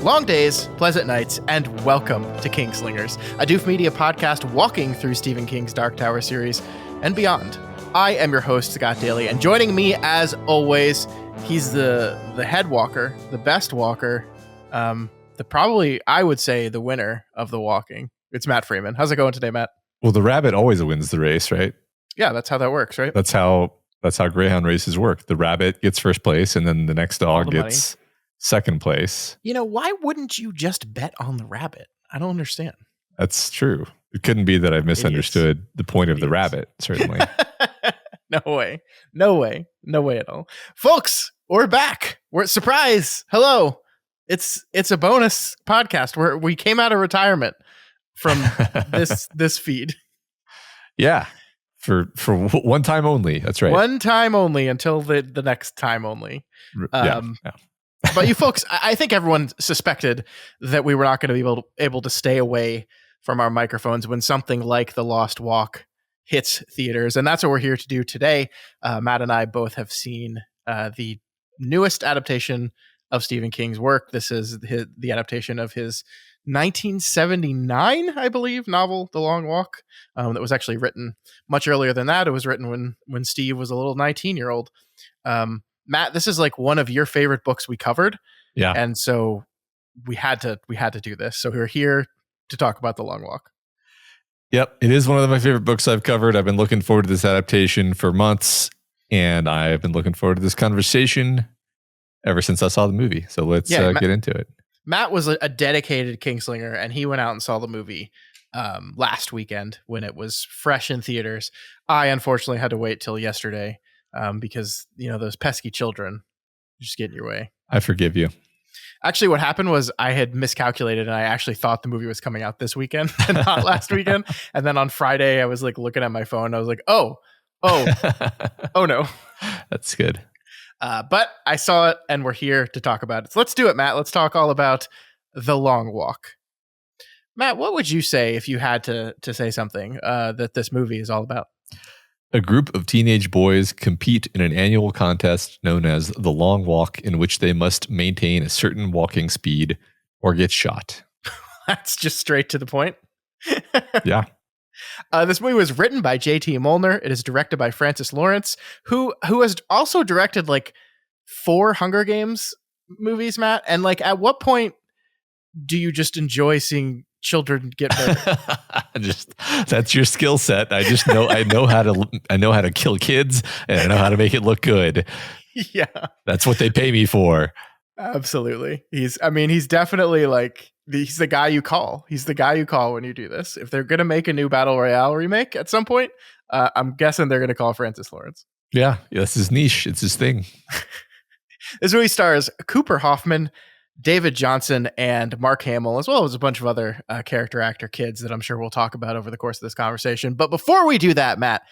long days, pleasant nights, and welcome to Kingslingers, a Doof Media podcast walking through Stephen King's Dark Tower series and beyond. I am your host, Scott Daly, and joining me, as always, he's the head walker, the best walker, probably, I would say, the winner of the walking. It's Matt Freeman. How's it going today, Matt? Well, the rabbit always wins the race, right? Yeah, that's how that works, right? That's how greyhound races work. The rabbit gets first place, and then the next dog gets second place. You know, why wouldn't you just bet on the rabbit? I don't understand. That's true. It couldn't be that I misunderstood the point of the rabbit, certainly. No way at all. Folks, we're back. Surprise. Hello. It's a bonus podcast where we came out of retirement from this feed. Yeah. For one time only. That's right. One time only until the next time only. Yeah. But you folks, I think everyone suspected that we were not going to be able to stay away from our microphones when something like The Lost Walk hits theaters. And that's what we're here to do today. Matt and I both have seen the newest adaptation of Stephen King's work. This is the adaptation of his 1979, I believe, novel, The Long Walk, that was actually written much earlier than that. It was written when Steve was a little 19-year-old. Matt, this is like one of your favorite books we covered. Yeah. And so we had to do this. So we're here to talk about The Long Walk. Yep. It is one of my favorite books I've covered. I've been looking forward to this adaptation for months, and I've been looking forward to this conversation ever since I saw the movie. So let's get into it. Matt was a dedicated Kingslinger, and he went out and saw the movie last weekend when it was fresh in theaters. I unfortunately had to wait till yesterday because, you know, those pesky children just get in your way. I forgive you. Actually, what happened was I had miscalculated, and I actually thought the movie was coming out this weekend and not last weekend. And then on Friday, I was like looking at my phone. I was like, oh no. That's good. But I saw it, and we're here to talk about it. So let's do it, Matt. Let's talk all about The Long Walk. Matt, what would you say if you had to say something that this movie is all about? A group of teenage boys compete in an annual contest known as The Long Walk, in which they must maintain a certain walking speed or get shot. That's just straight to the point. Yeah. This movie was written by J.T. Molnar. It is directed by Francis Lawrence, who has also directed like 4 Hunger Games movies, Matt. And like, at what point do you just enjoy seeing children get murdered? That's your skill set. I know how to kill kids, and I know how to make it look good. Yeah, that's what they pay me for. Absolutely. He's definitely like, he's the guy you call. He's the guy you call when you do this. If they're going to make a new Battle Royale remake at some point, I'm guessing they're going to call Francis Lawrence. Yeah, that's his niche. It's his thing. This movie stars Cooper Hoffman, David Johnson, and Mark Hamill, as well as a bunch of other character actor kids that I'm sure we'll talk about over the course of this conversation. But before we do that, Matt,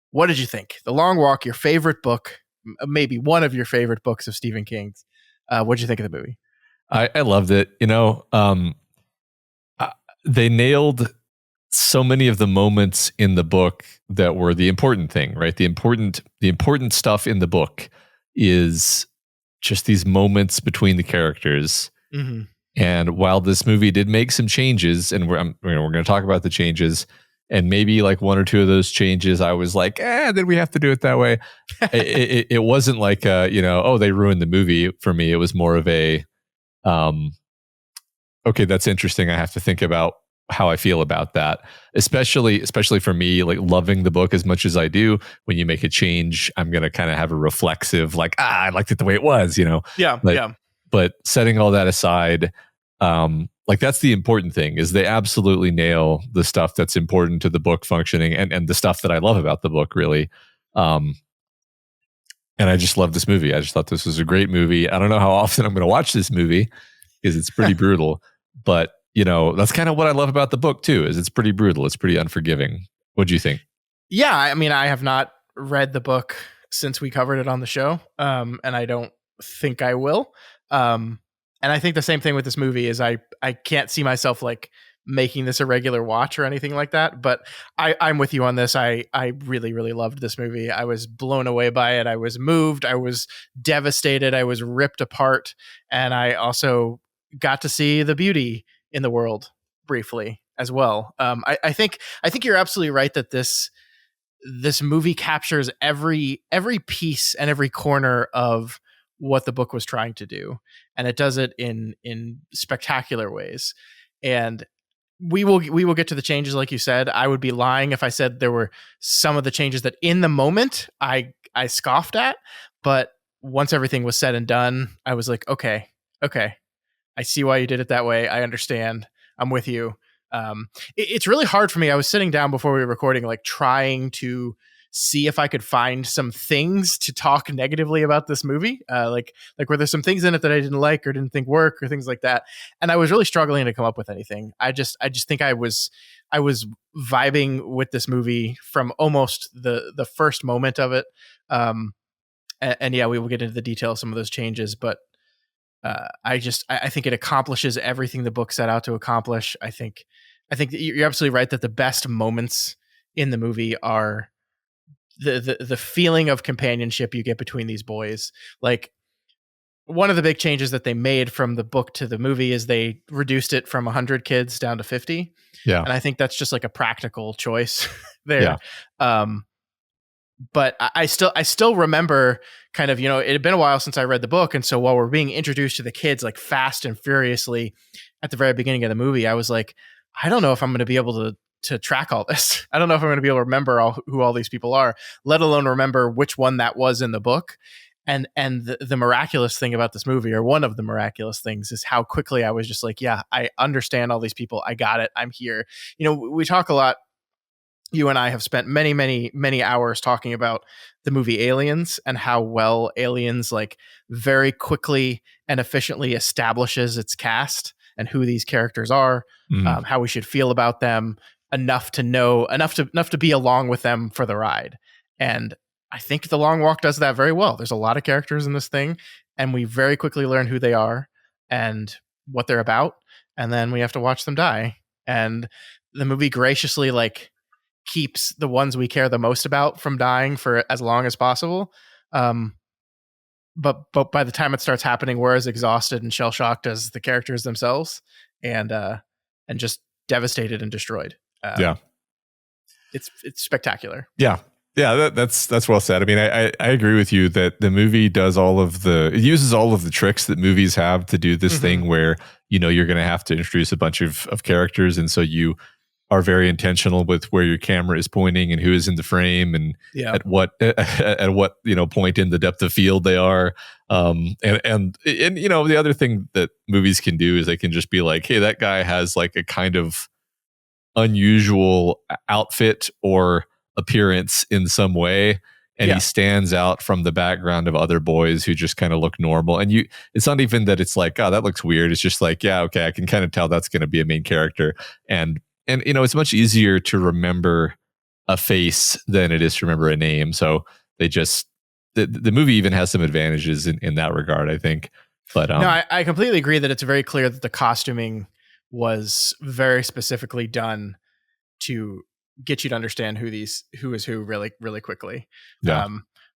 what did you think? The Long Walk, your favorite book, maybe one of your favorite books of Stephen King's. What did you think of the movie? I loved it. You know, they nailed so many of the moments in the book that were the important thing, right? The important stuff in the book is just these moments between the characters. Mm-hmm. And while this movie did make some changes, and we're going to talk about the changes, and maybe like 1 or 2 of those changes, I was like, did we have to do it that way? it wasn't like, they ruined the movie for me. It was more of a, okay, that's interesting. I have to think about how I feel about that, especially for me, like loving the book as much as I do. When you make a change, I'm going to kind of have a reflexive, like, I liked it the way it was, you know? Yeah. But setting all that aside, like that's the important thing, is they absolutely nail the stuff that's important to the book functioning and the stuff that I love about the book, really. And I just love this movie. I just thought this was a great movie. I don't know how often I'm going to watch this movie because it's pretty brutal, but you know, that's kind of what I love about the book too, is it's pretty brutal. It's pretty unforgiving. What do you think? Yeah. I mean, I have not read the book since we covered it on the show. And I don't think I will. And I think the same thing with this movie is I can't see myself like making this a regular watch or anything like that. But I'm with you on this. I really, really loved this movie. I was blown away by it. I was moved. I was devastated. I was ripped apart. And I also got to see the beauty in the world briefly as well. I think you're absolutely right that this movie captures every piece and every corner of what the book was trying to do, and it does it in spectacular ways. And we will get to the changes, like you said. I would be lying if I said there were some of the changes that in the moment I scoffed at, but once everything was said and done, I was like, okay, I see why you did it that way. I understand. I'm with you. It's really hard for me. I was sitting down before we were recording, like trying to see if I could find some things to talk negatively about this movie. Like were there some things in it that I didn't like or didn't think work or things like that. And I was really struggling to come up with anything. I just think I was vibing with this movie from almost the first moment of it. And yeah, we will get into the detail of some of those changes, but I think it accomplishes everything the book set out to accomplish. I think you're absolutely right that the best moments in the movie are the feeling of companionship you get between these boys. Like, one of the big changes that they made from the book to the movie is they reduced it from 100 kids down to 50. Yeah. And I think that's just like a practical choice there. Yeah. But I still remember kind of, it had been a while since I read the book. And so while we're being introduced to the kids like fast and furiously at the very beginning of the movie, I was like, I don't know if I'm going to be able to track all this. I don't know if I'm going to be able to remember who all these people are, let alone remember which one that was in the book. And the miraculous thing about this movie, or one of the miraculous things, is how quickly I was just like, yeah, I understand all these people. I got it. I'm here. We talk a lot. You and I have spent many, many, many hours talking about the movie Aliens and how well Aliens like very quickly and efficiently establishes its cast and who these characters are, how we should feel about them, enough to be along with them for the ride. And I think The Long Walk does that very well. There's a lot of characters in this thing, and we very quickly learn who they are and what they're about, and then we have to watch them die. And the movie graciously like keeps the ones we care the most about from dying for as long as possible. But by the time it starts happening, we're as exhausted and shell shocked as the characters themselves, and just devastated and destroyed. It's spectacular. Yeah. That's well said. I mean, I agree with you that the movie does it uses all of the tricks that movies have to do this thing where, you're going to have to introduce a bunch of characters. And so you are very intentional with where your camera is pointing and who is in the frame and at what point in the depth of field they are. And the other thing that movies can do is they can just be like, hey, that guy has like a kind of unusual outfit or appearance in some way, and he stands out from the background of other boys who just kind of look normal. And it's not even that it's like, oh, that looks weird. It's just like, yeah, okay, I can kind of tell that's going to be a main character. And it's much easier to remember a face than it is to remember a name. So they just the movie even has some advantages in that regard, I think. But no, I completely agree that it's very clear that the costuming was very specifically done to get you to understand who is who really, really quickly. Yeah.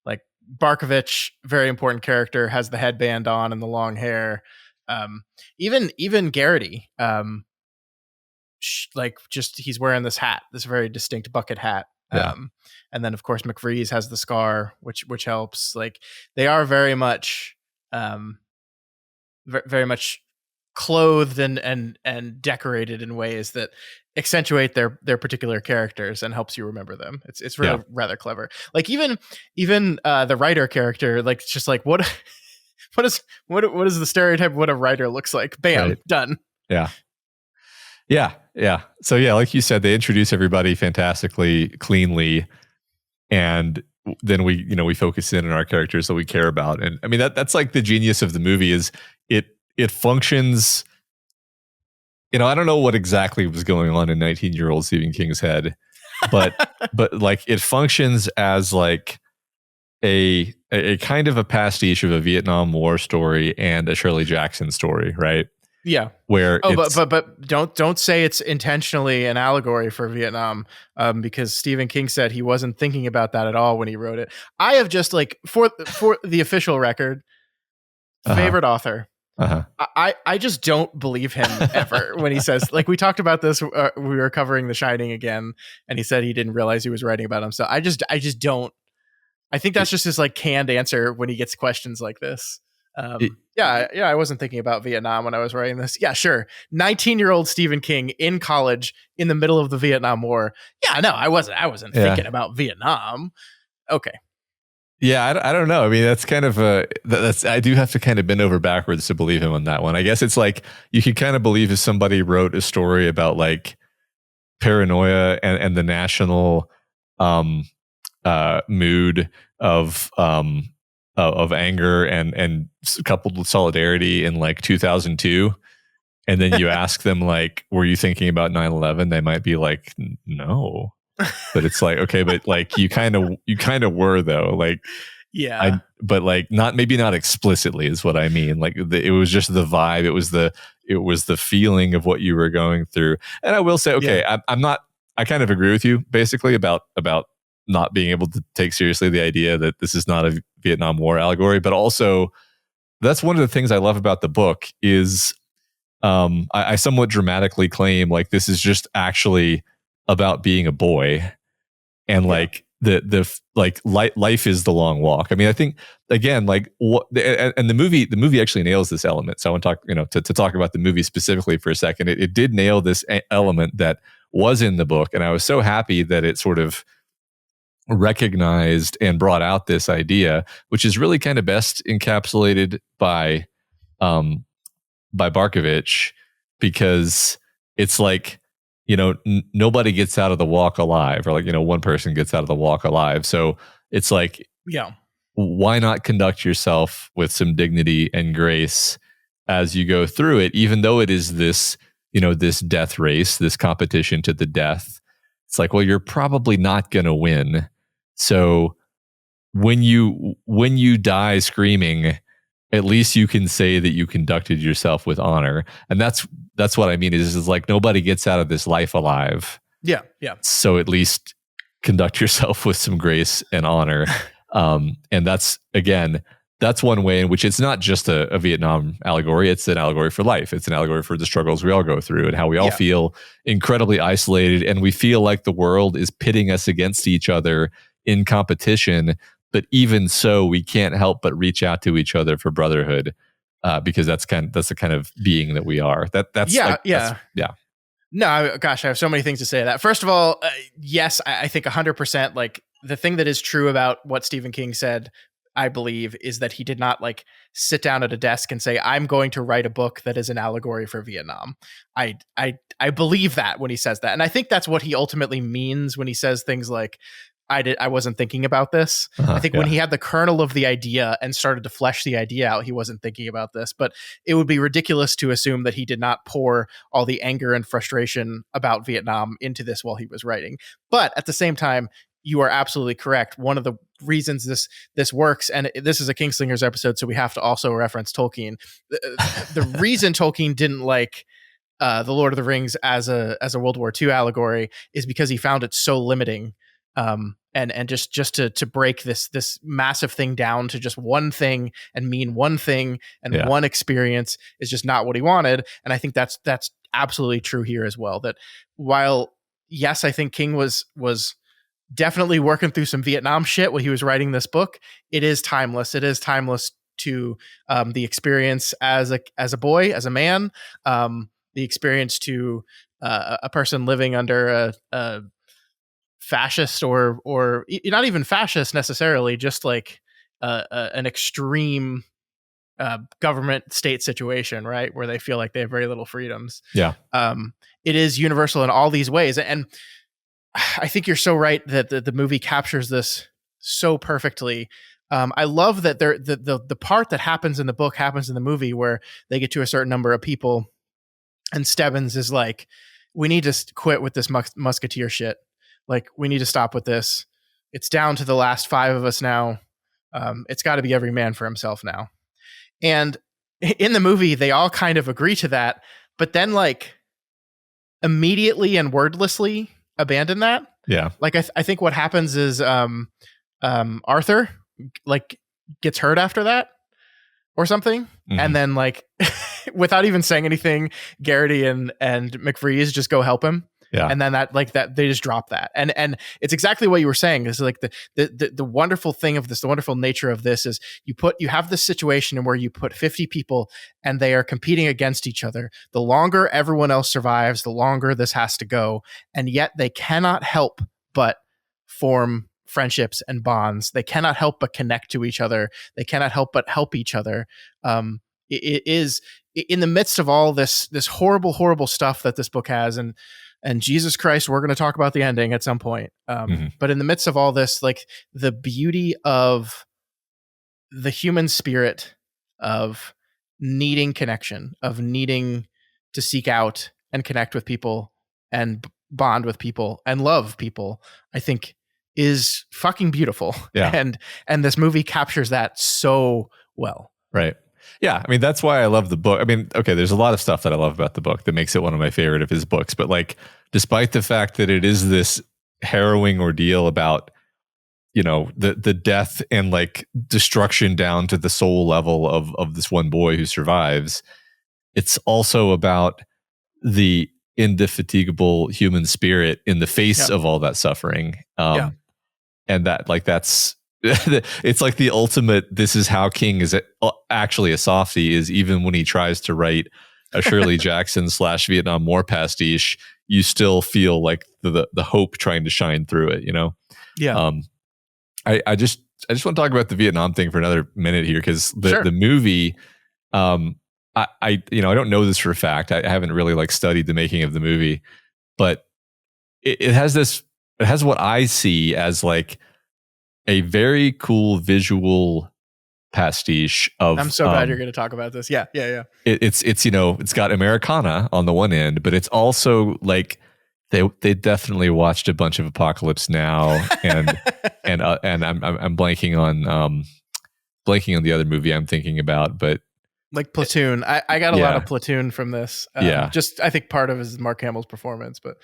Like Barkovich, very important character, has the headband on and the long hair. Even Garrity, he's wearing this hat, this very distinct bucket hat. Yeah. And then of course McVrees has the scar, which helps. Like, they are very much clothed and decorated in ways that accentuate their particular characters and helps you remember them. It's really rather clever. Like even the writer character, like it's just like what is the stereotype of what a writer looks like? Bam, right. Done. Yeah. So yeah, like you said, they introduce everybody fantastically, cleanly, and then we focus in on our characters that we care about. And I mean that's like the genius of the movie is it functions. I don't know what exactly was going on in 19-year-old Stephen King's head, but like it functions as like a kind of a pastiche of a Vietnam War story and a Shirley Jackson story, right? Yeah. Where but don't say it's intentionally an allegory for Vietnam, because Stephen King said he wasn't thinking about that at all when he wrote it. I have just like for the official record, favorite author. I just don't believe him ever when he says, like, we talked about this. We were covering The Shining again, and he said he didn't realize he was writing about himself. I just don't. I think that's just his like canned answer when he gets questions like this. I wasn't thinking about Vietnam when I was writing this. Yeah, sure. 19-year-old Stephen King in college in the middle of the Vietnam War. Yeah, no, I wasn't thinking about Vietnam. Okay. Yeah, I don't know. I mean, that's kind of I do have to kind of bend over backwards to believe him on that one. I guess it's like you could kind of believe if somebody wrote a story about like paranoia and the national mood of anger and coupled with solidarity in like 2002, and then you ask them like, were you thinking about 9/11? They might be like, no. But it's like, okay, but like you kind of were though, like, yeah, but like not explicitly is what I mean. Like it was just the vibe. It was the feeling of what you were going through. And I will say, okay, yeah. I kind of agree with you basically about not being able to take seriously the idea that this is not a Vietnam War allegory, but also that's one of the things I love about the book is I somewhat dramatically claim like this is just actually about being a boy, and like the like life is the long walk. I mean, I think again, like what and the movie actually nails this element. So I want to talk, to talk about the movie specifically for a second. It did nail this element that was in the book, and I was so happy that it sort of recognized and brought out this idea, which is really kind of best encapsulated by Barkovich, because it's like, nobody gets out of the walk alive, or like, one person gets out of the walk alive. So it's like, why not conduct yourself with some dignity and grace as you go through it, even though it is this, this death race, this competition to the death. It's like, well, you're probably not going to win. So when you die screaming, at least you can say that you conducted yourself with honor. And that's what I mean is like nobody gets out of this life alive. Yeah. So at least conduct yourself with some grace and honor. And that's one way in which it's not just a Vietnam allegory. It's an allegory for life. It's an allegory for the struggles we all go through and how we all feel incredibly isolated, and we feel like the world is pitting us against each other in competition. But even so, we can't help but reach out to each other for brotherhood, because that's the kind of being that we are. That's No, gosh, I have so many things to say to that. First of all, yes, I think 100%. Like the thing that is true about what Stephen King said, I believe, is that he did not like sit down at a desk and say, "I'm going to write a book that is an allegory for Vietnam." I believe that when he says that, and I think that's what he ultimately means when he says things like, I wasn't thinking about this. I think when he had the kernel of the idea and started to flesh the idea out, he wasn't thinking about this. But it would be ridiculous to assume that he did not pour all the anger and frustration about Vietnam into this while he was writing. But at the same time, you are absolutely correct. One of the reasons this works, and this is a Kingslingers episode, so we have to also reference Tolkien. The reason Tolkien didn't like The Lord of the Rings as a World War II allegory is because he found it so limiting. And just to break this massive thing down to just one thing and mean one thing and one experience is just not what he wanted. And I think that's absolutely true here as well. That while, yes, I think King was definitely working through some Vietnam shit when he was writing this book, it is timeless. It is timeless to the experience as a boy, as a man, the experience to a person living under a fascist or not even fascist necessarily, just like an extreme government state situation, right, where they feel like they have very little freedoms. It is universal in all these ways, and I think you're so right that the movie captures this so perfectly. I love that the part that happens in the book happens in the movie, where they get to a certain number of people and Stebbins is like, we need to quit with this musketeer shit. Like, we need to stop with this. It's down to the last 5 of us now. It's got to be every man for himself now. And in the movie, they all kind of agree to that, but then like immediately and wordlessly abandon that. Yeah. Like I think what happens is Arthur like gets hurt after that, or something. Mm-hmm. And then like without even saying anything, Garrity and McVrees just go help him. Yeah. And then that they just drop that. And it's exactly what you were saying. It's like the wonderful thing of this, the wonderful nature of this is you have this situation where you put 50 people and they are competing against each other. The longer everyone else survives, the longer this has to go. And yet they cannot help but form friendships and bonds. They cannot help but connect to each other. They cannot help but help each other. It is in the midst of all this horrible, horrible stuff that this book has, and Jesus Christ, we're going to talk about the ending at some point. But in the midst of all this, like the beauty of the human spirit of needing connection, of needing to seek out and connect with people and bond with people and love people, I think is fucking beautiful. Yeah. And this movie captures that so well. Right. Yeah, I mean, that's why I love the book. I mean, okay, there's a lot of stuff that I love about the book that makes it one of my favorite of his books. But like, despite the fact that it is this harrowing ordeal about, you know, the death and like destruction down to the soul level of this one boy who survives, it's also about the indefatigable human spirit in the face of all that suffering. And that, like, that's it's like the ultimate, this is how King is actually a softie, is even when he tries to write a Shirley Jackson / Vietnam War pastiche, you still feel like the hope trying to shine through it, you know? Yeah. I just want to talk about the Vietnam thing for another minute here, because the movie, I don't know this for a fact. I haven't really like studied the making of the movie, but it has what I see as like a very cool visual pastiche of. I'm so glad you're going to talk about this. Yeah. It's you know, it's got Americana on the one end, but it's also like they definitely watched a bunch of Apocalypse Now and I'm blanking on the other movie I'm thinking about, but like Platoon. I got a lot of Platoon from this. Just I think part of it is Mark Hamill's performance, but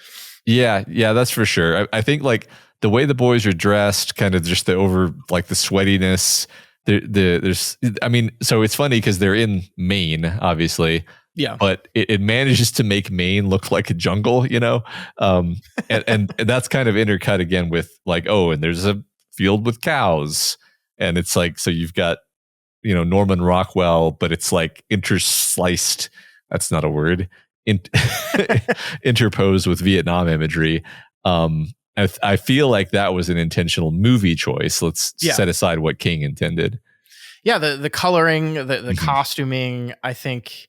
yeah, that's for sure. I think like the way the boys are dressed, kind of just the over, like the sweatiness. There's, I mean, so it's funny because they're in Maine, obviously. Yeah. But it manages to make Maine look like a jungle, you know? And that's kind of intercut again with like, oh, and there's a field with cows. And it's like, so you've got, you know, Norman Rockwell, but it's like intersliced. That's not a word. Interposed with Vietnam imagery. I feel like that was an intentional movie choice. Let's set aside what King intended. Yeah, the coloring, the costuming, I think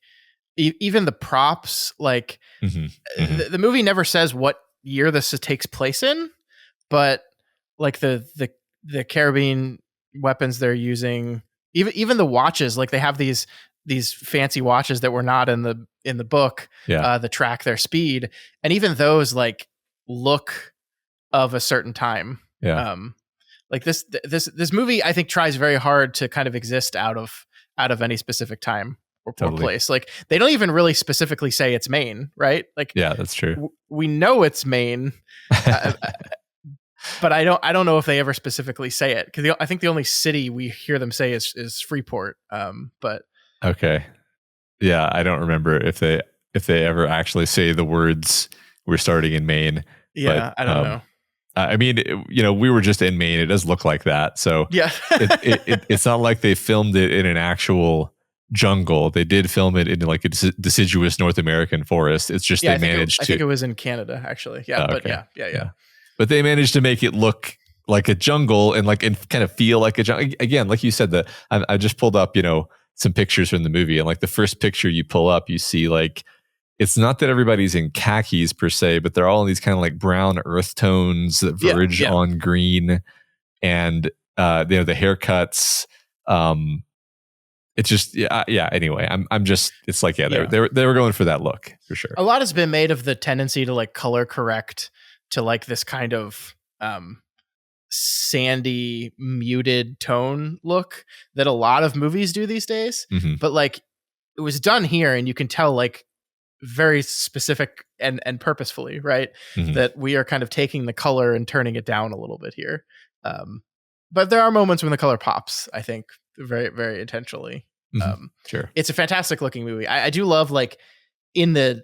even the props, like the movie never says what year this takes place in, but like the carabine weapons they're using, even the watches, like they have these fancy watches that were not in the book that track their speed, and even those like look of a certain time. Like this movie, I think, tries very hard to kind of exist out of any specific time or place. Like they don't even really specifically say it's Maine, right? Like, yeah, that's true. We know it's Maine, but I don't know if they ever specifically say it, because I think the only city we hear them say is Freeport. But okay, yeah, I don't remember if they ever actually say the words "we're starting in Maine." Yeah, but, I don't know. I mean, you know, we were just in Maine. It does look like that. So yeah, it's not like they filmed it in an actual jungle. They did film it in like a deciduous North American forest. It's just they managed to. I think it was in Canada, actually. Yeah, but okay. yeah. But they managed to make it look like a jungle and kind of feel like a jungle. Again, like you said, I just pulled up, you know, some pictures from the movie, and like the first picture you pull up, you see like, it's not that everybody's in khakis per se, but they're all in these kind of like brown earth tones that verge on green, and the haircuts. It's just Anyway, I'm just, it's like they were going for that look for sure. A lot has been made of the tendency to like color correct to like this kind of sandy muted tone look that a lot of movies do these days. But like it was done here, and you can tell like very specific and purposefully, right? That we are kind of taking the color and turning it down a little bit here. But there are moments when the color pops, I think, very, very intentionally. Sure. It's a fantastic looking movie. I do love like in the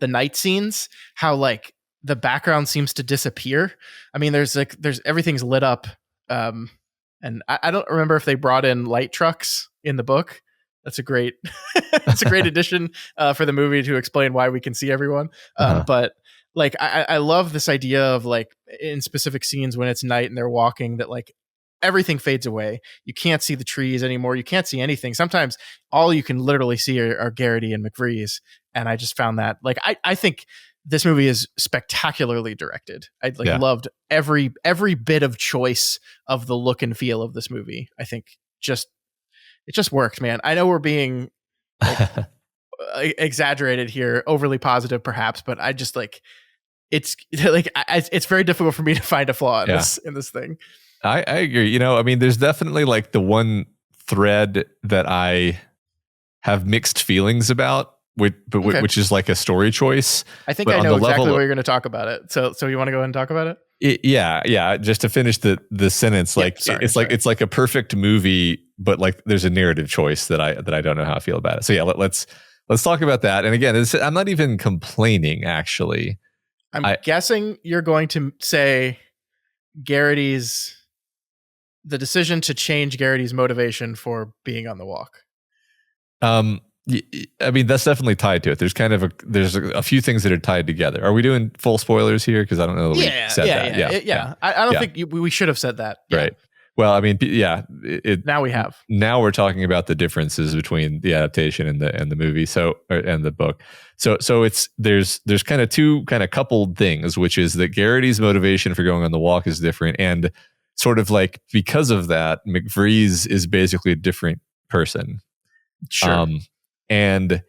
night scenes how like the background seems to disappear. I mean, there's everything's lit up. And I don't remember if they brought in light trucks in the book. That's a great, it's a great addition for the movie to explain why we can see everyone. But like, I love this idea of like in specific scenes when it's night and they're walking that like everything fades away. You can't see the trees anymore. You can't see anything. Sometimes all you can literally see are Garrity and McVrees. And I just found that like, I think this movie is spectacularly directed. I loved every bit of choice of the look and feel of this movie. I think it just worked, man. I know we're being like, exaggerated here, overly positive perhaps, but I just like it's like it's very difficult for me to find a flaw in this thing. I agree. You know, I mean, there's definitely like the one thread that I have mixed feelings about, which is like a story choice. I think I know exactly what you're going to talk about it. So you want to go ahead and talk about it? Yeah. Just to finish the sentence, like it's like a perfect movie, but like there's a narrative choice that I don't know how I feel about it. So yeah, let's talk about that. And again, I'm not even complaining. Actually, I'm guessing you're going to say Garrity's the decision to change Garrity's motivation for being on the walk. I mean, that's definitely tied to it. There's kind of there's a few things that are tied together. Are we doing full spoilers here? Because I don't know that we said that. Yeah. I don't think we should have said that. Yeah. Right. Well, I mean, now we have. Now we're talking about the differences between the adaptation and the movie. And the book. So there's kind of two kind of coupled things, which is that Garrity's motivation for going on the walk is different, and sort of like because of that, McVrees is basically a different person. Sure. And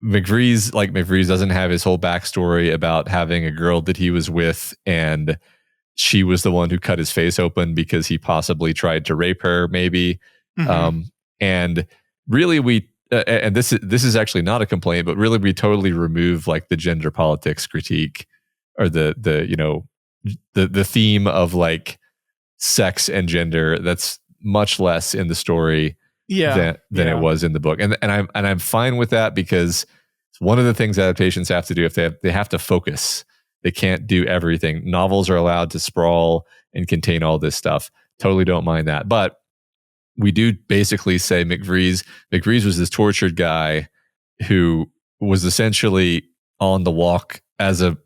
McVrees doesn't have his whole backstory about having a girl that he was with, and she was the one who cut his face open because he possibly tried to rape her, maybe. Mm-hmm. And really, and this is actually not a complaint, but really, we totally remove like the gender politics critique or the theme of like sex and gender. That's much less in the story than it was in the book, and I'm fine with that, because it's one of the things adaptations have to do. If they have to focus, they can't do everything. Novels are allowed to sprawl and contain all this stuff. Totally don't mind that, but we do basically say McVrees was this tortured guy who was essentially on the walk as a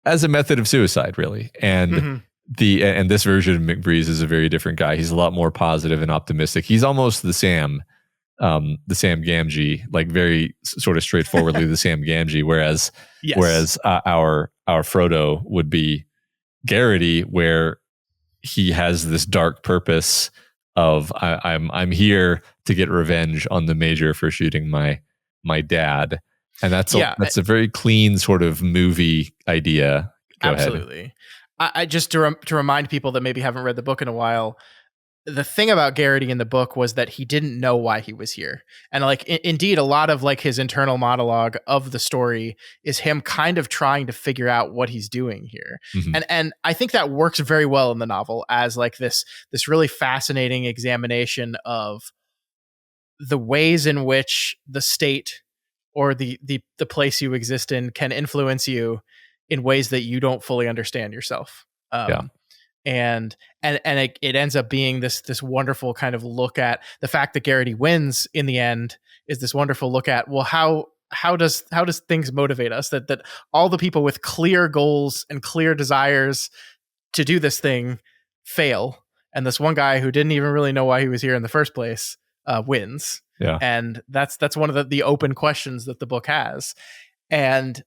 method of suicide, really, and. Mm-hmm. And this version of McVrees is a very different guy. He's a lot more positive and optimistic. He's almost the Sam Gamgee, like very sort of straightforwardly the Sam Gamgee. Whereas our Frodo would be Garrity, where he has this dark purpose of I'm here to get revenge on the Major for shooting my dad, and that's a very clean sort of movie idea. Go Absolutely. ahead. I just to remind people that maybe haven't read the book in a while, the thing about Garrity in the book was that he didn't know why he was here. And like, indeed, a lot of like his internal monologue of the story is him kind of trying to figure out what he's doing here. Mm-hmm. And I think that works very well in the novel as like this really fascinating examination of the ways in which the state or the place you exist in can influence you in ways that you don't fully understand yourself. And it ends up being this wonderful kind of look at the fact that Garrity wins in the end is this wonderful look at, well, how does things motivate us, that all the people with clear goals and clear desires to do this thing fail. And this one guy who didn't even really know why he was here in the first place wins. Yeah. And that's one of the open questions that the book has. And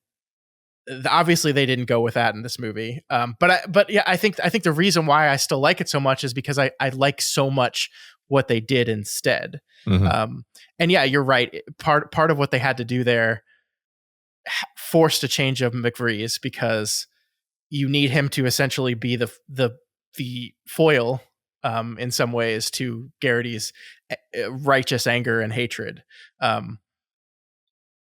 obviously they didn't go with that in this movie. But I think the reason why I still like it so much is because I like so much what they did instead. Mm-hmm. And yeah, you're right. Part of what they had to do there forced a change of McVrees, because you need him to essentially be the foil in some ways to Garrity's righteous anger and hatred.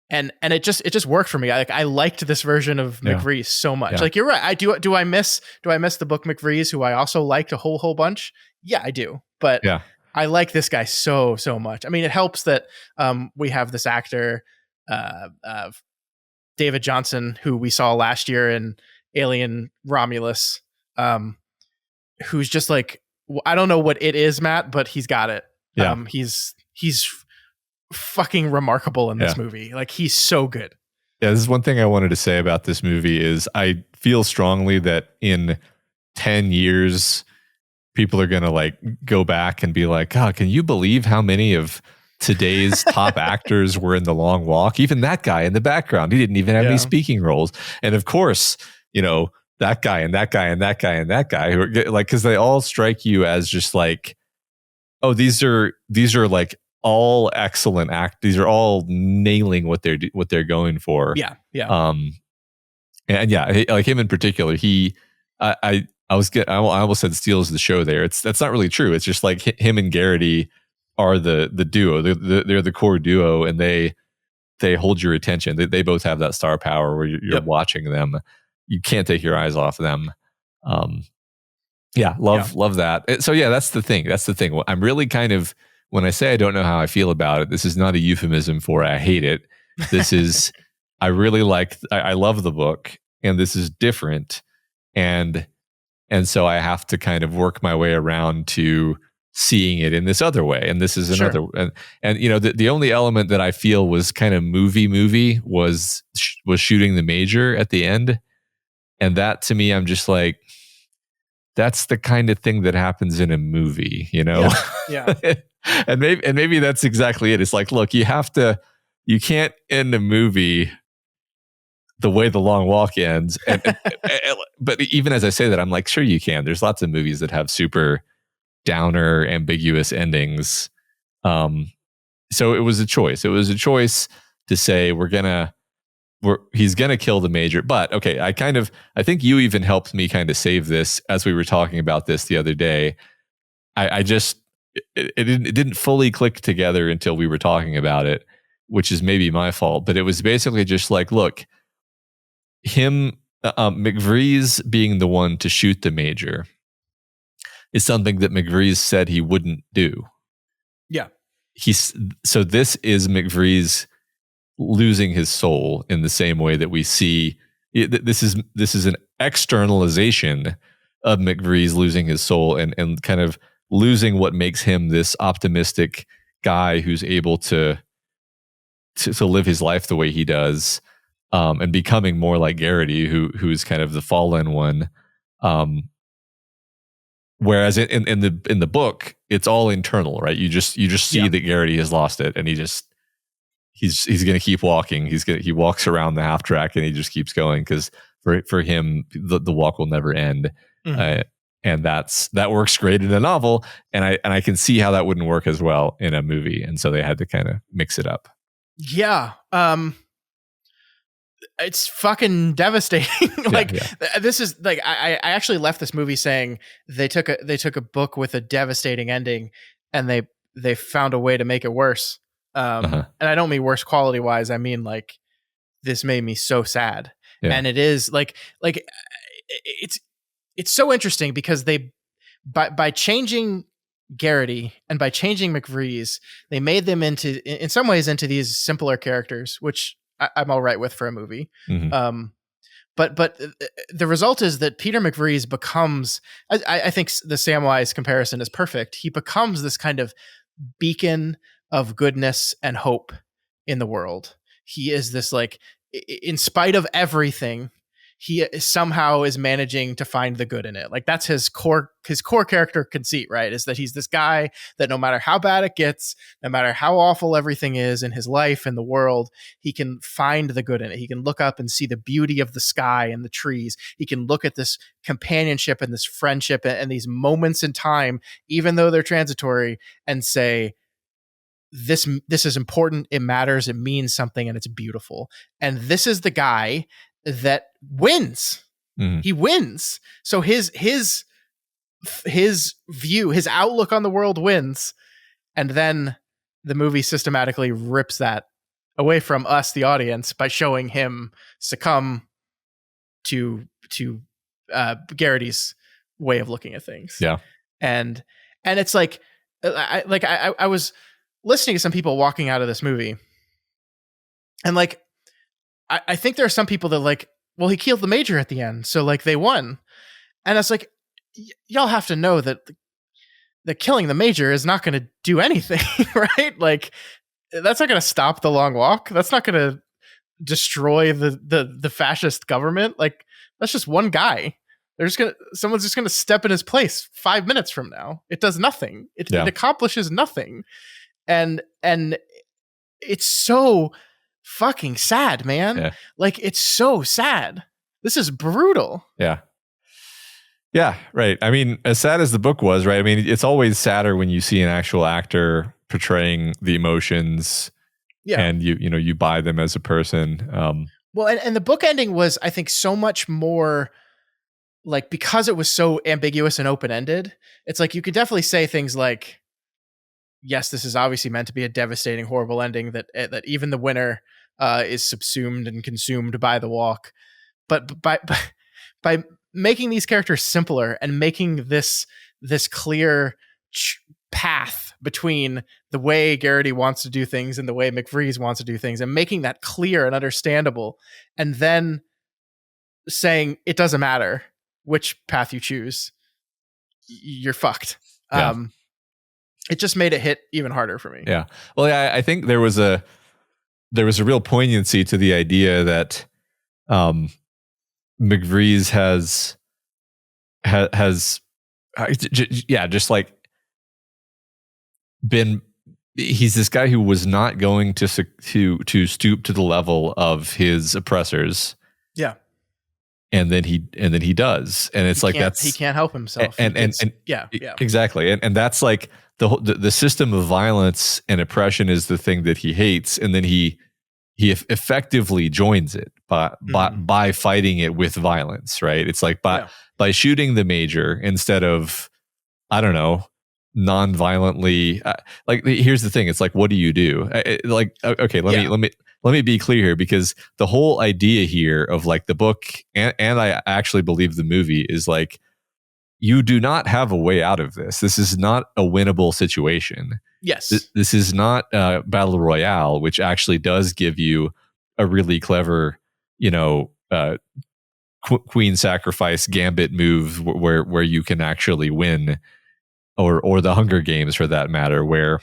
and it just worked for me. I liked this version of McVrees so much. Like, you're right. Do I miss the book McVrees, who I also liked a whole bunch? Yeah, I do. But I like this guy so much. I mean, it helps that we have this actor, David Johnson, who we saw last year in Alien Romulus, who's just like, I don't know what it is, Matt, but he's got it. He's fucking remarkable in this movie. Like, he's so good. Yeah, this is one thing I wanted to say about this movie is I feel strongly that in 10 years, people are going to like go back and be like, God, can you believe how many of today's top actors were in The Long Walk? Even that guy in the background, he didn't even have any speaking roles. And of course, you know, that guy and that guy and that guy and that guy, who are like, because they all strike you as just like, oh, these are like all excellent These are all nailing what they're going for. And like him in particular, I almost said steals the show there. That's not really true. It's just like him and Garrity are the duo. They're the core duo, and they hold your attention. They both have that star power where you're watching them. You can't take your eyes off them. Love that. So that's the thing. I'm really kind of, when I say I don't know how I feel about it, this is not a euphemism for I hate it. This is, I really I love the book, and this is different. And so I have to kind of work my way around to seeing it in this other way. And this is another, and you know, the only element that I feel was kind of movie was shooting the major at the end. And that, to me, I'm just like, that's the kind of thing that happens in a movie, you know? Yeah. And maybe that's exactly it. It's like, look, you can't end a movie the way The Long Walk ends. But even as I say that, I'm like, sure you can. There's lots of movies that have super downer, ambiguous endings. So it was a choice. It was a choice to say he's gonna kill the major. But okay, I think you even helped me kind of save this as we were talking about this the other day. It didn't fully click together until we were talking about it, which is maybe my fault. But it was basically just like, look, McVrees being the one to shoot the major is something that McVrees said he wouldn't do. Yeah. So this is McVrees losing his soul in the same way that we see this is an externalization of McVrees losing his soul and kind of losing what makes him this optimistic guy who's able to live his life the way he does, and becoming more like Garrity, who's kind of the fallen one. Whereas in the book, it's all internal, right? You just see that Garrity has lost it, and he's going to keep walking. He walks around the half track, and he just keeps going because for him the walk will never end. Mm-hmm. And that works great in a novel, and I can see how that wouldn't work as well in a movie, and so they had to kind of mix it up. Yeah. It's fucking devastating. This is like, I actually left this movie saying they took a book with a devastating ending and they found a way to make it worse. And I don't mean worse quality wise. I mean, like, this made me so sad. Yeah. And it is like it's so interesting because they, by changing Garrity and by changing McVrees, they made them in some ways into these simpler characters, which I'm all right with for a movie. Mm-hmm. But the result is that Peter McVrees becomes, I think the Samwise comparison is perfect. He becomes this kind of beacon of goodness and hope in the world. He is this, like, in spite of everything, he somehow is managing to find the good in it. Like, that's his core character conceit, right? Is that he's this guy that no matter how bad it gets, no matter how awful everything is in his life and the world, he can find the good in it. He can look up and see the beauty of the sky and the trees. He can look at this companionship and this friendship and these moments in time, even though they're transitory, and say, this is important. It matters. It means something, and it's beautiful. And this is the guy that wins. Mm. He wins. So his view, his outlook on the world wins. And then the movie systematically rips that away from us, the audience, by showing him succumb to Garrity's way of looking at things. Yeah. And it's like I was listening to some people walking out of this movie, and like I think there are some people that like, well, he killed the Major at the end, so like they won. And I was like, y'all have to know that killing the Major is not going to do anything, right? Like, that's not going to stop the Long Walk. That's not going to destroy the fascist government. Like, that's just one guy. Someone's just gonna step in his place 5 minutes from now. It does nothing. It accomplishes nothing, and it's so fucking sad, man. Yeah. Like, it's so sad. This is brutal. Yeah. Yeah, right. I mean, as sad as the book was, right? I mean, it's always sadder when you see an actual actor portraying the emotions, and you buy them as a person. Well, and the book ending was, I think, so much more like, because it was so ambiguous and open-ended. It's like you could definitely say things like, yes, this is obviously meant to be a devastating, horrible ending that even the winner is subsumed and consumed by the walk. But by making these characters simpler and making this clear path between the way Garrity wants to do things and the way McVrees wants to do things, and making that clear and understandable, and then saying it doesn't matter which path you choose, you're fucked. Yeah. It just made it hit even harder for me. Yeah. Well, yeah, I think there was a real poignancy to the idea that McVrees has just like been, he's this guy who was not going to stoop to the level of his oppressors. Yeah. And then he does, and it's he can't help himself, and exactly, and that's like the system of violence and oppression is the thing that he hates, and then he effectively joins it by fighting it with violence, right? It's like by shooting the Major instead of, I don't know, non-violently. Like, here's the thing, it's like, what do you do? Let me be clear here, because the whole idea here of like the book and I actually believe the movie is like, you do not have a way out of this. This is not a winnable situation. Yes. This is not Battle Royale, which actually does give you a really clever, queen sacrifice gambit move where you can actually win, or the Hunger Games for that matter, where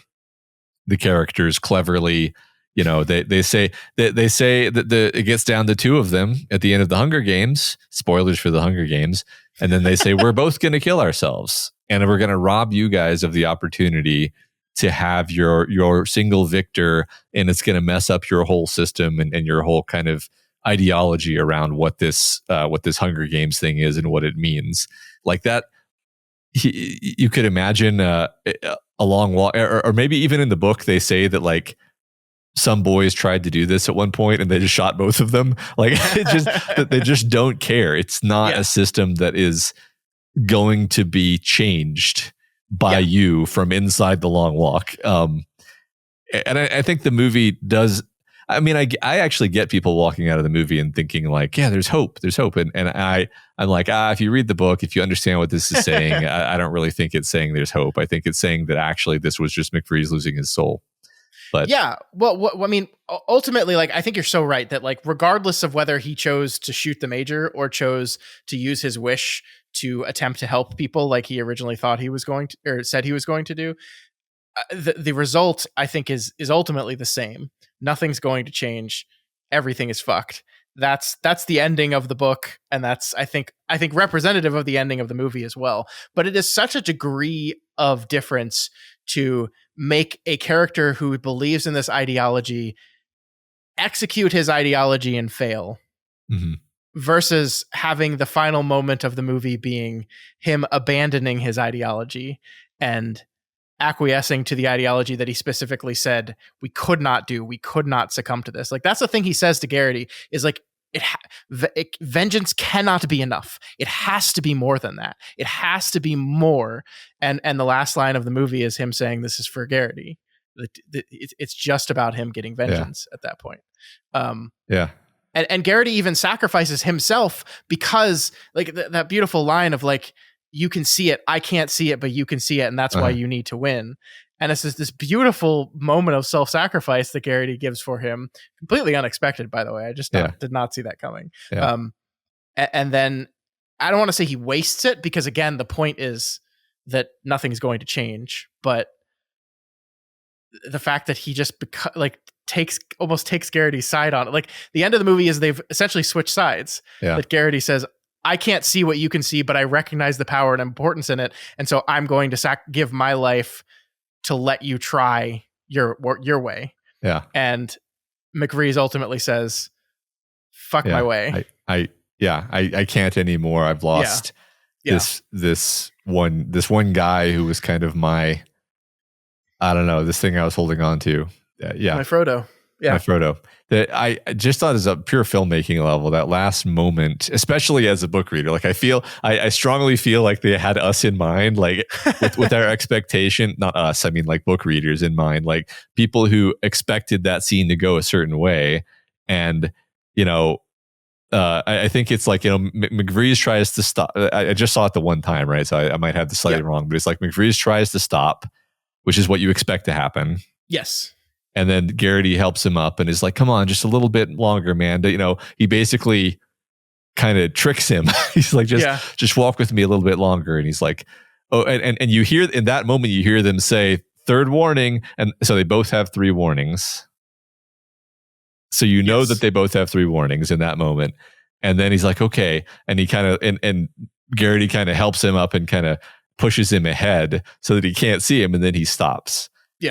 the characters cleverly, they say that it gets down to two of them at the end of the Hunger Games. Spoilers for the Hunger Games. And then they say, we're both going to kill ourselves, and we're going to rob you guys of the opportunity to have your single victor, and it's going to mess up your whole system and your whole kind of ideology around what this Hunger Games thing is and what it means. Like that, you could imagine a long walk, or maybe even in the book they say that like some boys tried to do this at one point and they just shot both of them. Like, they just don't care. It's not a system that is going to be changed by you from inside the Long Walk. And I think the movie does. I mean, I actually get people walking out of the movie and thinking like, yeah, there's hope. And I'm like, if you read the book, if you understand what this is saying, I don't really think it's saying there's hope. I think it's saying that actually this was just McVrees losing his soul. But yeah, well, I mean, ultimately, like, I think you're so right that like, regardless of whether he chose to shoot the Major or chose to use his wish to attempt to help people like he originally thought he was going to, or said he was going to do, the result, I think, is ultimately the same. Nothing's going to change. Everything is fucked. That's the ending of the book, and that's I think representative of the ending of the movie as well. But it is such a degree of difference to make a character who believes in this ideology execute his ideology and fail, versus having the final moment of the movie being him abandoning his ideology and acquiescing to the ideology that he specifically said we could not succumb to this. Like, that's the thing he says to Garrity is like, vengeance cannot be enough. It has to be more than that. It has to be more. And the last line of the movie is him saying, "This is for Garrity." It's just about him getting vengeance at that point. And Garrity even sacrifices himself because, like, that beautiful line of, like, you can see it, I can't see it, but you can see it, and that's why you need to win. And it's this beautiful moment of self-sacrifice that Garrity gives for him, completely unexpected, by the way. I just did not see that coming. And then I don't want to say he wastes it, because again, the point is that nothing's going to change, but the fact that he just almost takes Garrity's side on it. Like, the end of the movie is they've essentially switched sides. That Garrity says, I can't see what you can see, but I recognize the power and importance in it, and so I'm going to give my life to let you try your way. And McVrees ultimately says, fuck my way. I can't anymore. I've lost this one guy who was kind of my, I don't know, this thing I was holding on to. My Frodo. My Frodo. That I just thought, as a pure filmmaking level, that last moment, especially as a book reader, like, I strongly feel like they had us in mind, like, with our expectation, not us, I mean, like, book readers in mind, like, people who expected that scene to go a certain way. And, I think it's like, McVrees tries to stop. I just saw it the one time, right? So I might have this slightly wrong, but it's like McVrees tries to stop, which is what you expect to happen. Yes. And then Garrity helps him up and is like, come on, just a little bit longer, man. He basically kind of tricks him. He's like, just walk with me a little bit longer. And he's like, oh, and you hear, in that moment, you hear them say, third warning. And so they both have 3 warnings. So that they both have 3 warnings in that moment. And then he's like, okay. And he kind of, and Garrity kind of helps him up and kind of pushes him ahead so that he can't see him. And then he stops.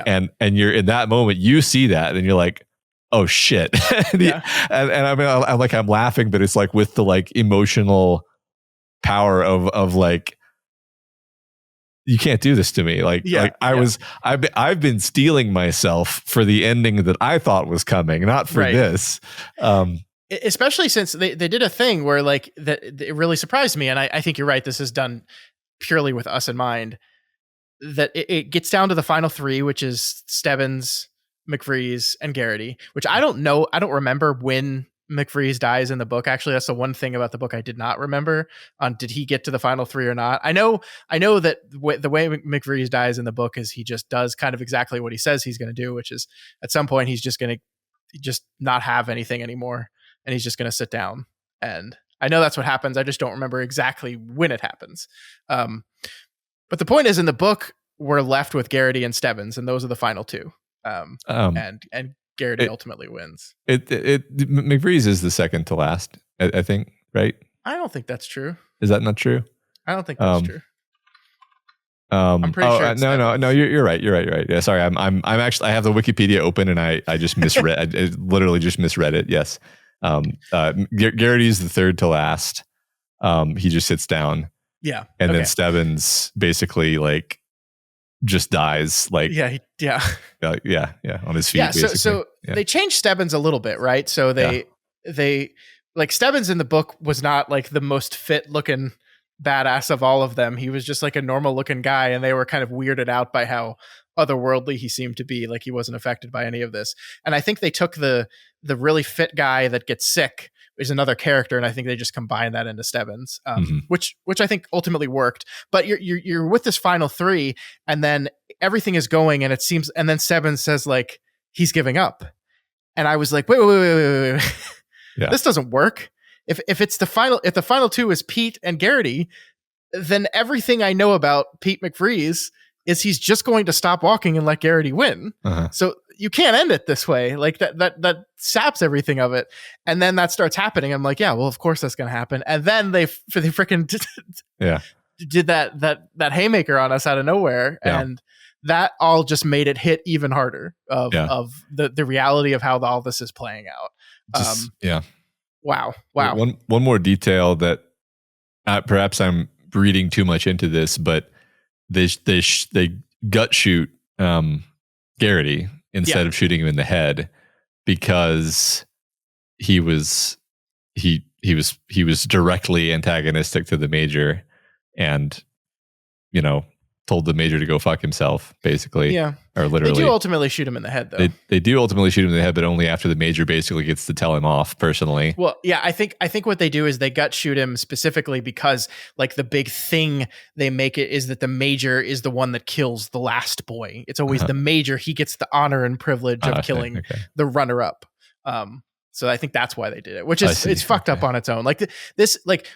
And you're in that moment, you see that, and you're like, oh shit. And I mean, I'm laughing, but it's like with the, like, emotional power of like, you can't do this to me. I've been stealing myself for the ending that I thought was coming, not for this. Especially since they did a thing where, like, that it really surprised me. And I think you're right. This is done purely with us in mind, that it gets down to the final 3, which is Stebbins, McVrees, and Garrity, which I don't know. I don't remember when McVrees dies in the book. Actually, that's the one thing about the book I did not remember. Did he get to the final 3 or not? I know that the way McVrees dies in the book is he just does kind of exactly what he says he's going to do, which is at some point he's just going to just not have anything anymore, and he's just going to sit down. And I know that's what happens. I just don't remember exactly when it happens. But the point is, in the book, we're left with Garrity and Stebbins, and those are the final 2. And Garrity ultimately wins. McVrees is the second to last, I think, right? I don't think that's true. Is that not true? I don't think that's true. I'm pretty sure. No. You're right. You're right. Yeah. Sorry. I'm actually, I have the Wikipedia open, and I just misread. I literally just misread it. Yes. Garrity is the third to last. He just sits down. Yeah. And then Stebbins basically, like, just dies, like, on his feet. Yeah. So they changed Stebbins a little bit, right? So they like, Stebbins in the book was not, like, the most fit looking badass of all of them. He was just, like, a normal looking guy, and they were kind of weirded out by how otherworldly he seemed to be. Like, he wasn't affected by any of this. And I think they took the really fit guy that gets sick is another character, and I think they just combined that into Stebbins, which I think ultimately worked. But you're with this final 3, and then everything is going, and it seems, and then Stebbins says, like, he's giving up, and I was like, wait. This doesn't work. If the final 2 is Pete and Garrity, then everything I know about Pete McVrees is he's just going to stop walking and let Garrity win. So you can't end it this way. Like, that saps everything of it. And then that starts happening. I'm like, yeah, well, of course that's going to happen. And then they freaking did that haymaker on us out of nowhere. Yeah. And that all just made it hit even harder of the reality of how all this is playing out. Wow. One more detail that perhaps I'm reading too much into this, but they gut shoot Garrity instead of shooting him in the head, because he was directly antagonistic to the Major, and told the major to go fuck himself, basically. Yeah. Or literally. They do ultimately shoot him in the head, though. They do ultimately shoot him in the head, but only after the major basically gets to tell him off personally. Well, yeah, I think what they do is they gut shoot him specifically because, like, the big thing they make it is that the major is the one that kills the last boy. It's always the major. He gets the honor and privilege of killing the runner-up. So I think that's why they did it, which is it's fucked up on its own. Like this, like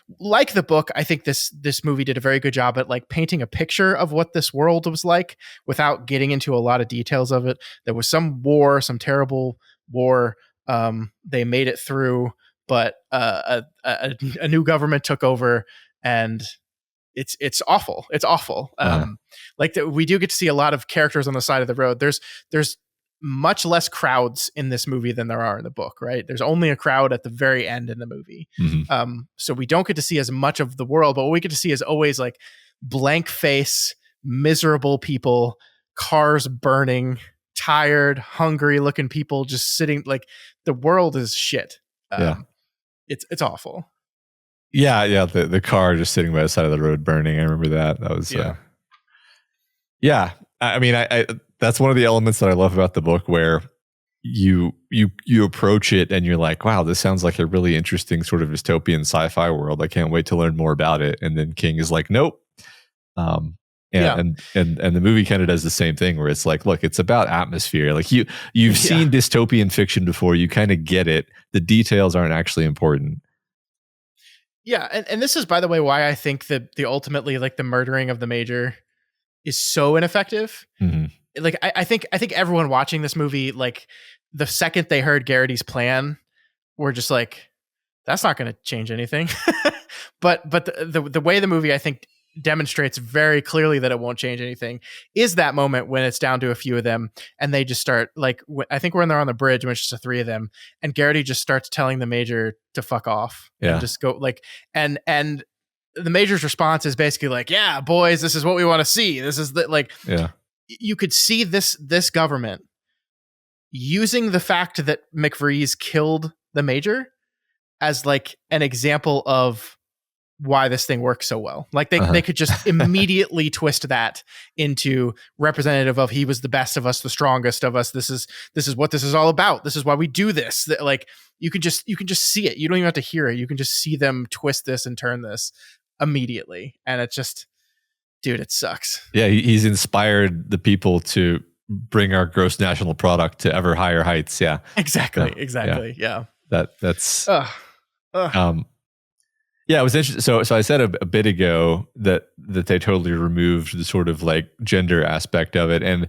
the book, I think this movie did a very good job at like painting a picture of what this world was like without getting into a lot of details of it. There was some war, some terrible war. They made it through, but a new government took over, and it's awful. It's awful. We do get to see a lot of characters on the side of the road. There's much less crowds in this movie than there are in the book, right? There's only a crowd at the very end in the movie. So we don't get to see as much of the world, but what we get to see is always like blank face, miserable people, cars burning, tired, hungry looking people just sitting. Like, the world is shit. It's awful. Yeah. The car just sitting by the side of the road burning. I remember that. That was, I mean, I that's one of the elements that I love about the book, where you approach it and you're like, wow, this sounds like a really interesting sort of dystopian sci-fi world. I can't wait to learn more about it. And then King is like, nope. And the movie kind of does the same thing, where it's like, look, it's about atmosphere. Like you've seen dystopian fiction before. You kind of get it. The details aren't actually important. Yeah. And this is, by the way, why I think that the ultimately, like, the murdering of the major is so ineffective. Like, I think everyone watching this movie, like, the second they heard Garrity's plan, were just like, that's not going to change anything. but the way the movie, I think, demonstrates very clearly that it won't change anything is that moment when it's down to a few of them and they just start, like, I think when they're on the bridge when it's just the three of them, and Garrity just starts telling the major to fuck off and just go, like, and the major's response is basically like, yeah, boys, this is what we want to see. This is you could see this government using the fact that McVrees killed the major as, like, an example of why this thing works so well. Like, they could just immediately twist that into representative of, he was the best of us, the strongest of us. This is what this is all about. This is why we do this. Like, you can just see it. You don't even have to hear it. You can just see them twist this and turn this immediately. And it's just, dude, it sucks. Yeah, he's inspired the people to bring our gross national product to ever higher heights. Yeah, exactly. Yeah. That's. Yeah, it was interesting. So I said a bit ago that they totally removed the sort of, like, gender aspect of it, and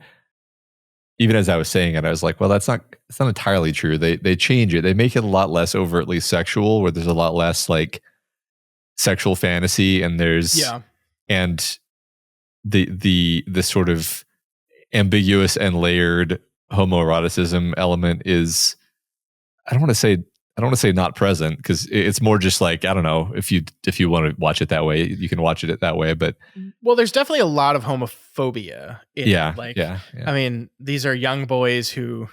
even as I was saying it, I was like, well, it's not entirely true. They change it. They make it a lot less overtly sexual, where there's a lot less, like, sexual fantasy, and there's and the sort of ambiguous and layered homoeroticism element is, I don't want to say not present, because it's more just like, I don't know, if you want to watch it that way, you can watch it that way. But well, there's definitely a lot of homophobia in it. Like, I mean, these are young boys who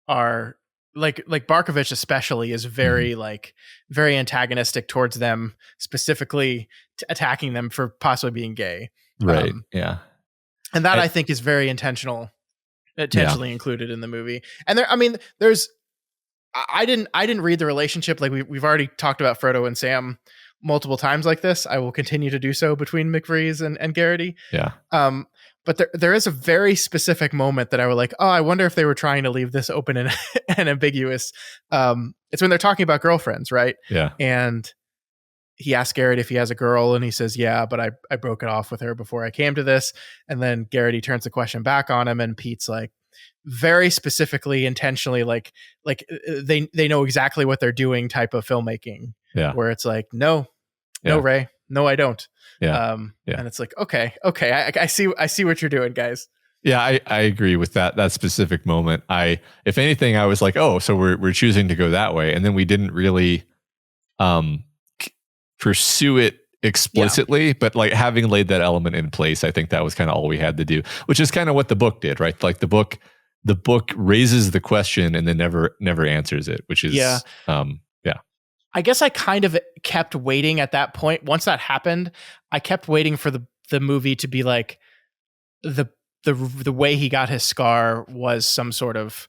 are like Barkovich especially is very very antagonistic towards them, specifically attacking them for possibly being gay. Right. And that I think is very intentionally included in the movie. And there's I didn't read the relationship. Like, we've already talked about Frodo and Sam multiple times like this. I will continue to do so between McVrees and Garrity. Yeah. But there is a very specific moment that I was like, oh, I wonder if they were trying to leave this open and ambiguous. It's when they're talking about girlfriends, right? Yeah. And he asks Garrity if he has a girl, and he says, yeah, but I broke it off with her before I came to this. And then Garrity turns the question back on him, and Pete's like, very specifically, intentionally, like they know exactly what they're doing type of filmmaking. Yeah. Where it's like, no, Ray, no, I don't. And it's like, okay, I see what you're doing, guys. Yeah, I agree with that specific moment. If anything, I was like, oh, so we're choosing to go that way, and then we didn't really pursue it explicitly, but, like, having laid that element in place, I think that was kind of all we had to do, which is kind of what the book did, right? Like, the book raises the question and then never answers it, which is I guess I kind of kept waiting at that point. Once that happened, I kept waiting for the movie to be like, the way he got his scar was some sort of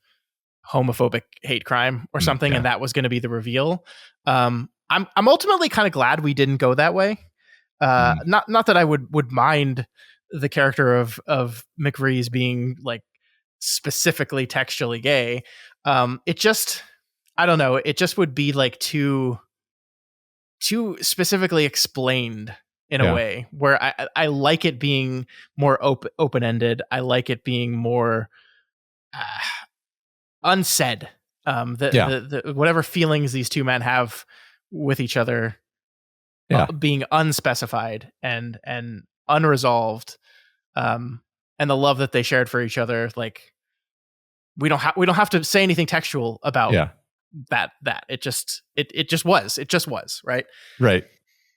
homophobic hate crime or something, and that was going to be the reveal. I'm ultimately kind of glad we didn't go that way. Not that I would mind the character of McVrees being like specifically textually gay. It just, I don't know. It just would be like too specifically explained in a way where I like it being more open ended. I like it being more unsaid. The whatever feelings these two men have with each other, being unspecified and unresolved, and the love that they shared for each other. Like we don't have to say anything textual about that it just was right.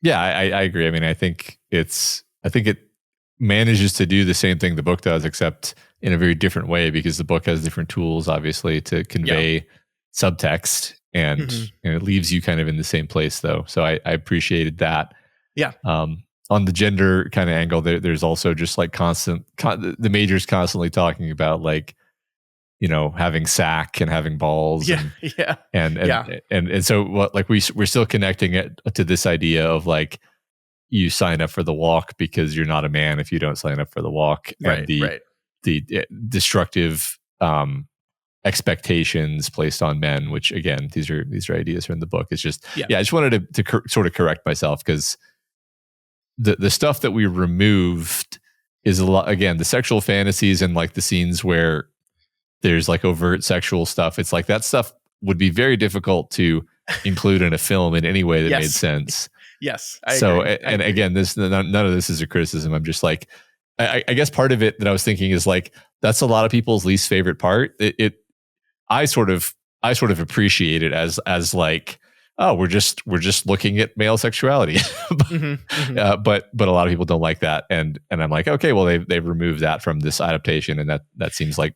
Yeah, I agree. I mean, I think it manages to do the same thing the book does, except in a very different way, because the book has different tools, obviously, to convey subtext, and it leaves you kind of in the same place, though. So I appreciated that. On the gender kind of angle, there's also just like the major's constantly talking about like, you know, having sack and having balls. And so what, like we're still connecting it to this idea of like, you sign up for the walk because you're not a man if you don't sign up for the walk. And the destructive expectations placed on men, which again, these are ideas from the book. It's just, I just wanted to sort of correct myself, because the stuff that we removed is a lot, again, the sexual fantasies and like the scenes where there's like overt sexual stuff. It's like that stuff would be very difficult to include in a film in any way that made sense. Yes. I agree. Again, none of this is a criticism. I'm just like, I guess part of it that I was thinking is like, that's a lot of people's least favorite part. I sort of appreciate it as like, oh, we're just looking at male sexuality. But a lot of people don't like that. And I'm like, okay, well, they've removed that from this adaptation. And that seems like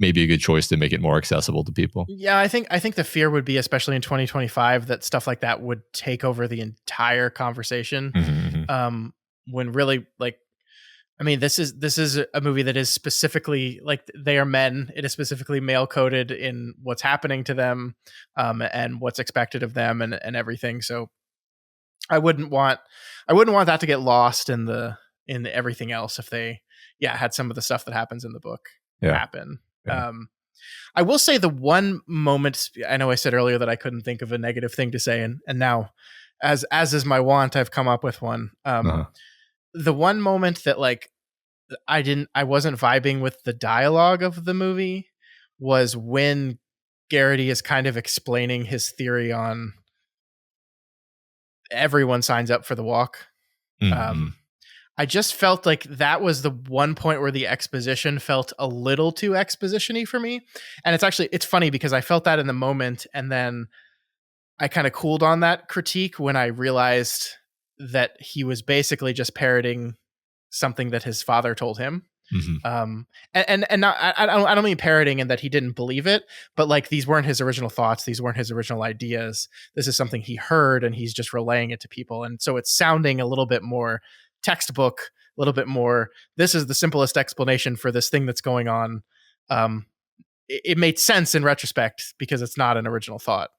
maybe a good choice to make it more accessible to people. Yeah, I think the fear would be, especially in 2025, that stuff like that would take over the entire conversation. When really, like, I mean, this is a movie that is specifically like, they are men. It is specifically male coded in what's happening to them, and what's expected of them, and everything. So I wouldn't want that to get lost in the everything else if they had some of the stuff that happens in the book happen. I will say the one moment, I know I said earlier that I couldn't think of a negative thing to say, and now, as is my wont, I've come up with one. The one moment that like I wasn't vibing with the dialogue of the movie was when Garrity is kind of explaining his theory on everyone signs up for the walk. I just felt like that was the one point where the exposition felt a little too exposition-y for me. And it's funny because I felt that in the moment, and then I kind of cooled on that critique when I realized that he was basically just parroting something that his father told him. And not, I don't mean parroting in that he didn't believe it, but like, these weren't his original thoughts. These weren't his original ideas. This is something he heard, and he's just relaying it to people. And so it's sounding a little bit more textbook, a little bit more, this is the simplest explanation for this thing that's going on. It made sense in retrospect because it's not an original thought.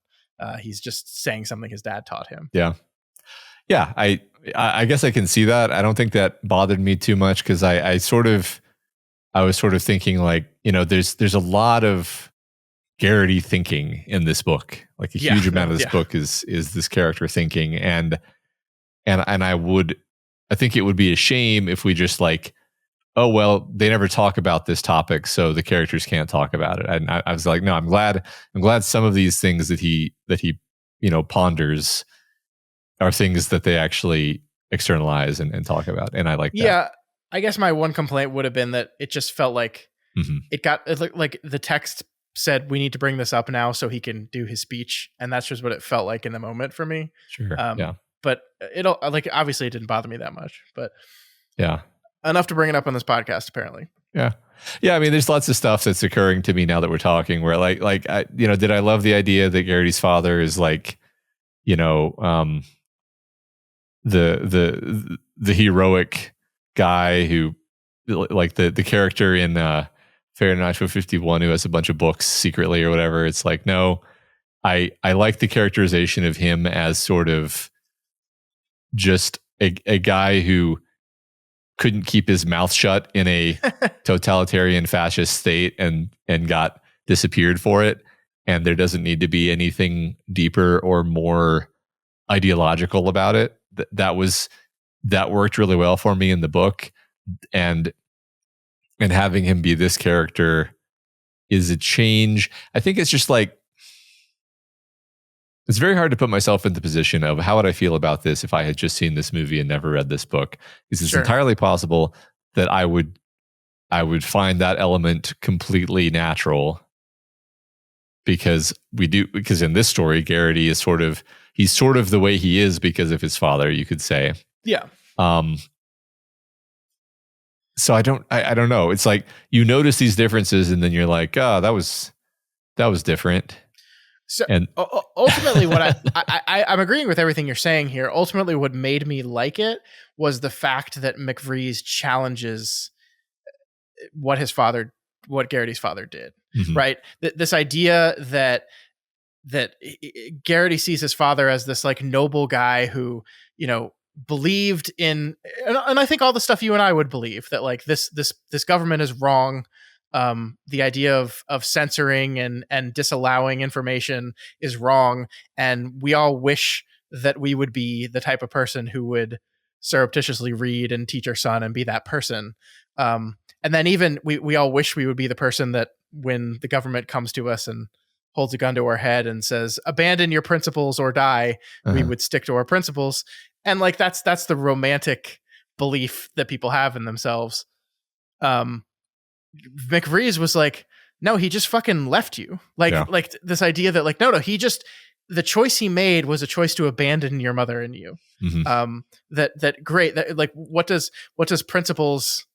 He's just saying something his dad taught him. Yeah, I guess I can see that. I don't think that bothered me too much, because I was sort of thinking like, you know, there's a lot of Garrity thinking in this book. Like a huge amount of this book is this character thinking, and I think it would be a shame if we just like, oh well, they never talk about this topic, so the characters can't talk about it. And I was like, no, I'm glad some of these things that he you know ponders are things that they actually externalize and talk about. And I like that. Yeah, I guess my one complaint would have been that it just felt like it looked like the text said, we need to bring this up now so he can do his speech. And that's just what it felt like in the moment for me. Sure. But it'll, like, obviously it didn't bother me that much, but enough to bring it up on this podcast, apparently. Yeah. I mean, there's lots of stuff that's occurring to me now that we're talking where like, I, you know, did I love the idea that Garrity's father is like, you know, the heroic guy who like the character in Fahrenheit 451 who has a bunch of books secretly or whatever. It's like, no, I like the characterization of him as sort of just a guy who couldn't keep his mouth shut in a totalitarian fascist state and got disappeared for it. And there doesn't need to be anything deeper or more ideological about it. That worked really well for me in the book. And having him be this character is a change. I think it's just like, it's very hard to put myself in the position of how would I feel about this if I had just seen this movie and never read this book. Because it's entirely possible that I would find that element completely natural. Because in this story, Garrity is he's sort of the way he is because of his father, you could say. Yeah. So I don't know. It's like you notice these differences and then you're like, oh, that was different. So and ultimately what I'm agreeing with everything you're saying here. Ultimately what made me like it was the fact that McVrees challenges what Garrity's father did, right? This idea that Garrity sees his father as this like noble guy who, believed in, and I think all the stuff you and I would believe, that like this government is wrong. The idea of censoring and disallowing information is wrong. And we all wish that we would be the type of person who would surreptitiously read and teach our son and be that person. And then even we all wish we would be the person that when the government comes to us and holds a gun to our head and says, abandon your principles or die, we would stick to our principles. And like, that's the romantic belief that people have in themselves. McVrees was like, no, he just fucking left you. Like this idea that like, no, the choice he made was a choice to abandon your mother and you. That great. That like, what does principles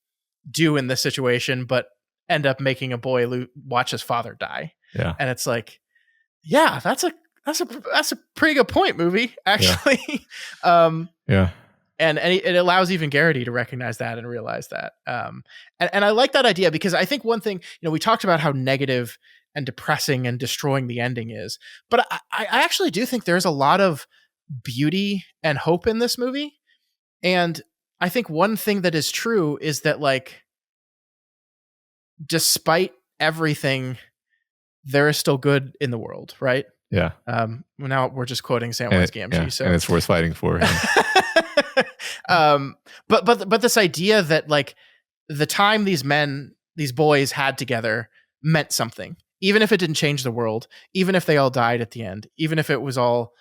do in this situation, but end up making a boy watch his father die. Yeah. And it's like, yeah, that's a pretty good point, movie, actually. Yeah. And it allows even Garrity to recognize that and realize that. And I like that idea because I think one thing, we talked about how negative and depressing and destroying the ending is, but I actually do think there's a lot of beauty and hope in this movie. And I think one thing that is true is that like, despite everything, there is still good in the world, right? Yeah. Now we're just quoting Samwise Gamgee, so and it's worth fighting for. But this idea that like the time these boys had together meant something, even if it didn't change the world, even if they all died at the end, even if it was all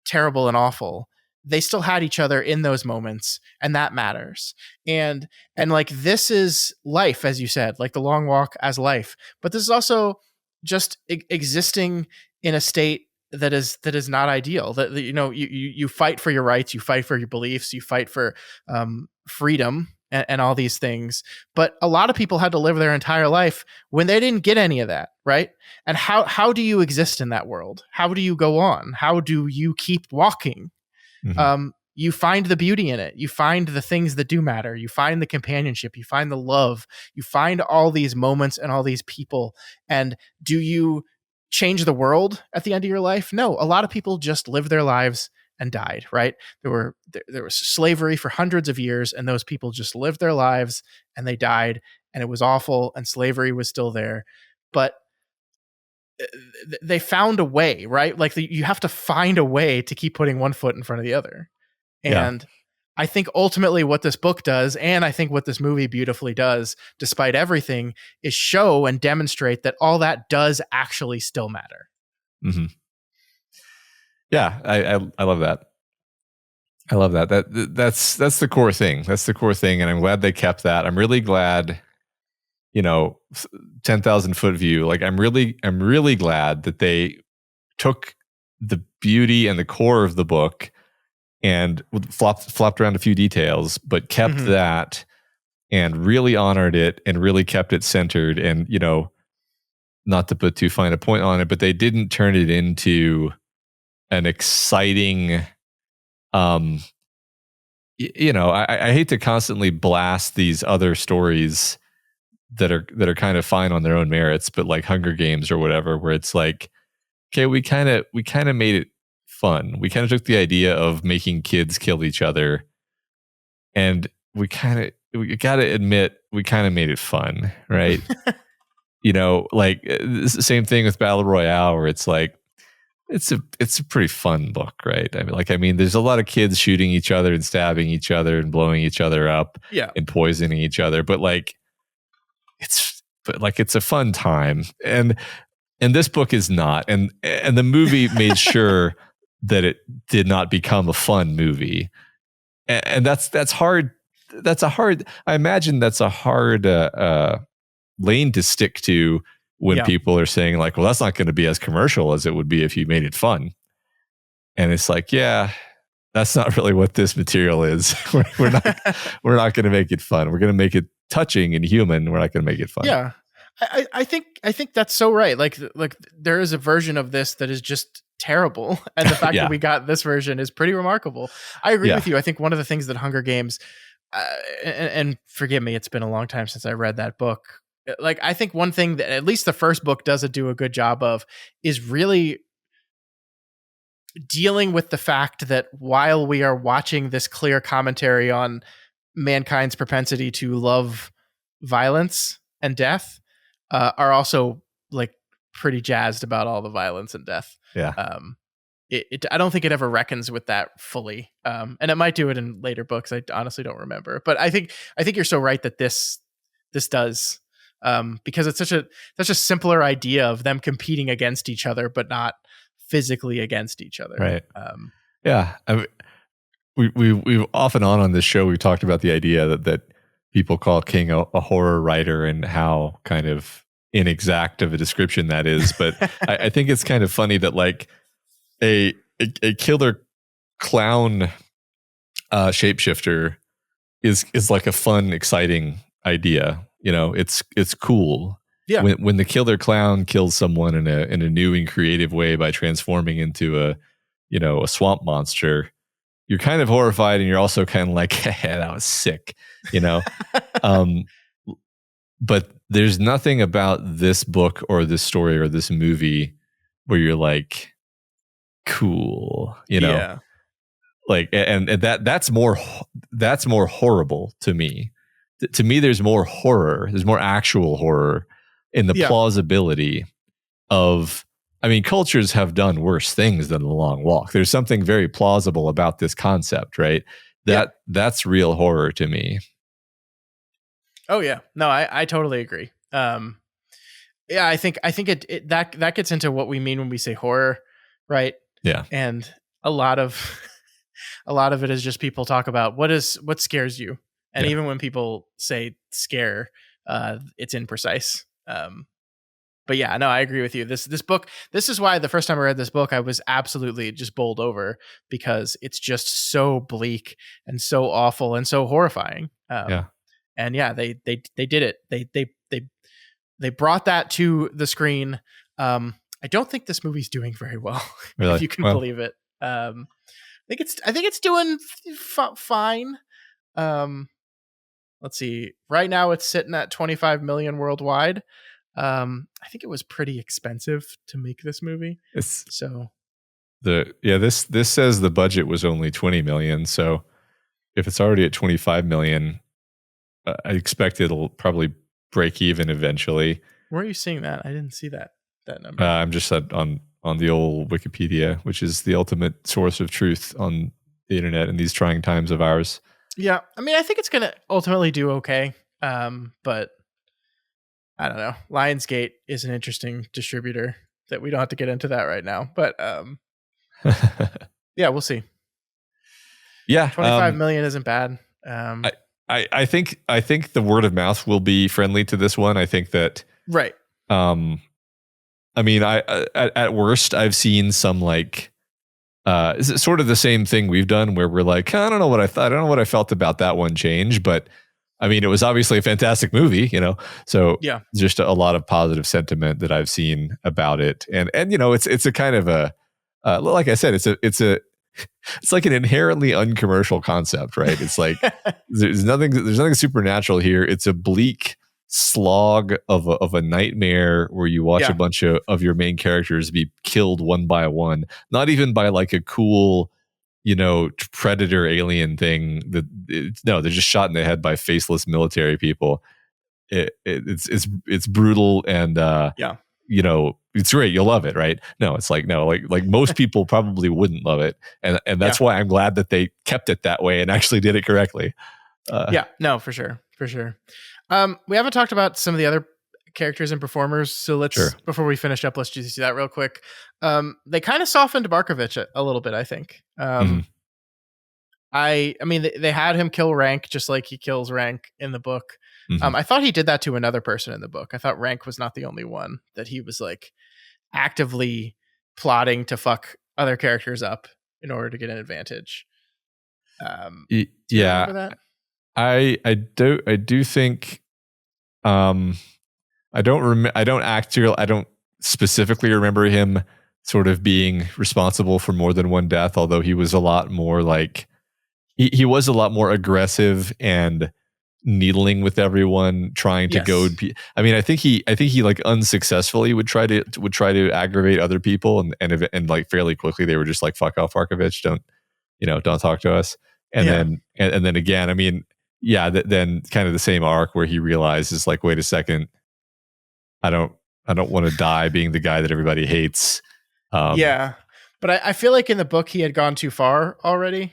terrible and awful, they still had each other in those moments, and that matters. And like, this is life, as you said, like the long walk as life, but this is also just existing in a state that is not ideal. That you fight for your rights, you fight for your beliefs, you fight for freedom and all these things. But a lot of people had to live their entire life when they didn't get any of that, right? And how do you exist in that world? How do you go on? How do you keep walking? You find the beauty in it. You find the things that do matter. You find the companionship. You find the love. You find all these moments and all these people. And do you change the world at the end of your life? No, a lot of people just lived their lives and died, right? There was slavery for hundreds of years, and those people just lived their lives and they died, and it was awful, and slavery was still there. But they found a way, right? Like you have to find a way to keep putting one foot in front of the other. And I think ultimately what this book does, and I think what this movie beautifully does, despite everything, is show and demonstrate that all that does actually still matter. Yeah, I love that. I love that. That's the core thing. That's the core thing, and I'm glad they kept that. I'm really glad, 10,000 foot view. Like I'm really glad that they took the beauty and the core of the book and flopped around a few details, but kept that and really honored it and really kept it centered. And, not to put too fine a point on it, but they didn't turn it into an exciting, I hate to constantly blast these other stories that are kind of fine on their own merits, but like Hunger Games or whatever, where it's like, okay, we kind of made it fun. We kind of took the idea of making kids kill each other, and we got to admit we kind of made it fun, right? Like it's the same thing with Battle Royale, where it's like it's a pretty fun book, right? I mean, there's a lot of kids shooting each other and stabbing each other and blowing each other up, and poisoning each other, but it's a fun time, and this book is not, and the movie made sure that it did not become a fun movie, and that's hard. I imagine that's a hard lane to stick to when people are saying like, well, that's not going to be as commercial as it would be if you made it fun. And it's like, yeah, that's not really what this material is. we're not going to make it fun. We're going to make it touching and human. We're not going to make it fun. Yeah. I think that's so right. Like there is a version of this that is just terrible. And the fact that we got this version is pretty remarkable. I agree with you. I think one of the things that Hunger Games, and forgive me, it's been a long time since I read that book. Like, I think one thing that at least the first book doesn't do a good job of is really dealing with the fact that while we are watching this clear commentary on mankind's propensity to love violence and death, are also like pretty jazzed about all the violence and death. Yeah. I don't think it ever reckons with that fully. And it might do it in later books. I honestly don't remember, but I think you're so right that this does. Because it's such a simpler idea of them competing against each other, but not physically against each other. Right. Yeah. We've off and on this show, we've talked about the idea that people call King a horror writer and how kind of inexact of a description that is. But I think it's kind of funny that like a killer clown shapeshifter is like a fun, exciting idea. It's cool. Yeah. When the killer clown kills someone in a new and creative way by transforming into a swamp monster, you're kind of horrified and you're also kind of like, hey, that was sick, but there's nothing about this book or this story or this movie where you're like, cool, like, and that's more horrible to me. To me, there's more horror. There's more actual horror in the plausibility of, I mean, cultures have done worse things than The Long Walk. There's something very plausible about this concept, right? That's real horror to me. Oh yeah. No, I totally agree. I think it that gets into what we mean when we say horror, right? Yeah. And a lot of it is just people talk about what scares you. And even when people say scare, it's imprecise. But yeah, no, I agree with you. This book, this is why the first time I read this book, I was absolutely just bowled over, because it's just so bleak and so awful and so horrifying. And yeah, they did it. They brought that to the screen. I don't think this movie's doing very well, really? If you can believe it. I think it's doing fine. Let's see. Right now it's sitting at 25 million worldwide. I think it was pretty expensive to make this movie. This says the budget was only 20 million. So if it's already at 25 million, I expect it'll probably break even eventually. Where are you seeing that? I didn't see that number. I'm just on the old Wikipedia, which is the ultimate source of truth on the internet in these trying times of ours. Yeah, I mean, I think it's going to ultimately do okay, but I don't know. Lionsgate is an interesting distributor that we don't have to get into that right now, but yeah, we'll see. Yeah, 25 million isn't bad. I think the word of mouth will be friendly to this one. I think that right. I mean, at worst, I've seen some like. Is it sort of the same thing we've done where we're like, I don't know what I thought. I don't know what I felt about that one change, but I mean, it was obviously a fantastic movie, so yeah, just a lot of positive sentiment that I've seen about it. And it's a kind of a, like I said, it's a it's like an inherently uncommercial concept, right? It's like there's nothing supernatural here. It's a bleak slog of a nightmare where you watch a bunch of your main characters be killed one by one, not even by like a cool, predator alien thing. No, they're just shot in the head by faceless military people. It's brutal and it's great. You'll love it, right? No, it's like most people probably wouldn't love it, and that's why I'm glad that they kept it that way and actually did it correctly. No, for sure. We haven't talked about some of the other characters and performers, so let's before we finish up, let's just see that real quick. They kind of softened Markovich a little bit, I think. I mean, they had him kill Rank just like he kills Rank in the book. I thought he did that to another person in the book. I thought Rank was not the only one, that he was like actively plotting to fuck other characters up in order to get an advantage. Do you remember that? I do think I don't specifically remember him sort of being responsible for more than one death, although he was a lot more like he was a lot more aggressive and needling with everyone, trying to goad. I mean, I think he like unsuccessfully would try to aggravate other people, and like fairly quickly they were just like, fuck off, Markovich, don't talk to us. And then again, I mean, then kind of the same arc where he realizes like, wait a second, I don't want to die being the guy that everybody hates. But I feel like in the book he had gone too far already.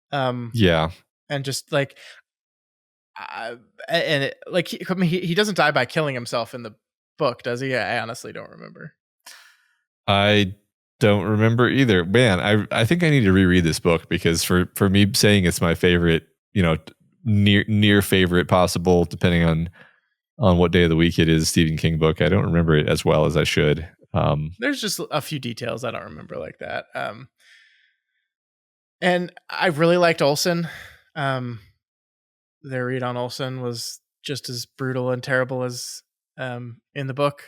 And just like, he doesn't die by killing himself in the book, does he? I honestly don't remember. I don't remember either. Man, I think I need to reread this book, because for me saying it's my favorite, near favorite possible, depending on what day of the week it is, Stephen King book, I don't remember it as well as I should. There's just a few details I don't remember like that. And I really liked Olsen. Their read on Olsen was just as brutal and terrible as in the book.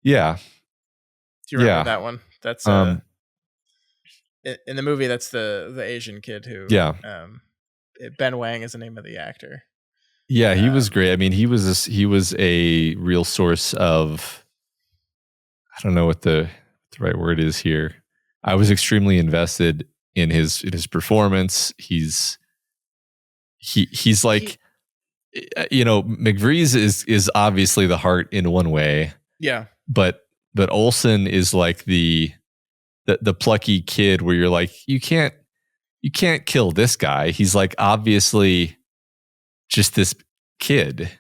Yeah. Do you remember that one? That's in the movie. That's the Asian kid who. Yeah. Ben Wang is the name of the actor. Yeah, he was great. I mean, he was a real source of, I don't know what the right word is here. I was extremely invested in his performance. He's like, McVries is obviously the heart in one way. Yeah. But Olsen is like the plucky kid where you're like, you can't kill this guy. He's like obviously just this kid.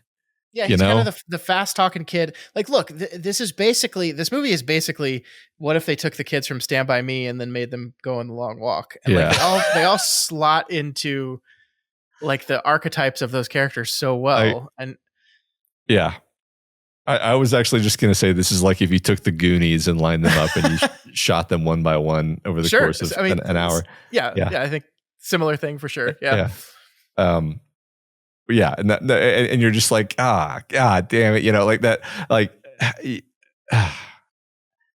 Yeah, he's kind of the fast talking kid. Like, look, this movie is basically what if they took the kids from Stand By Me and then made them go on the long walk. And like they all slot into like the archetypes of those characters so well. I was actually just going to say, this is like if you took the Goonies and lined them up and you shot them one by one over the course of an hour. Yeah, I think similar thing for sure. Yeah. And you're just like, God damn it, like that. Like,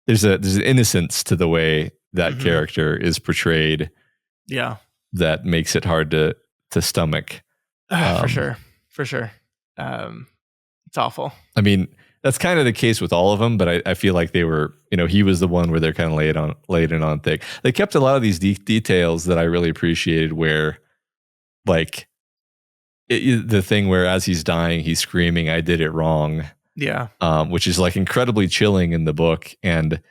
there's an innocence to the way that character is portrayed. Yeah, that makes it hard to stomach. For sure. It's awful. I mean, that's kind of the case with all of them, but I feel like they were, he was the one where they're kind of laid it on thick. They kept a lot of these details that I really appreciated, where like the thing where as he's dying, he's screaming, "I did it wrong." Yeah. Which is like incredibly chilling in the book. And,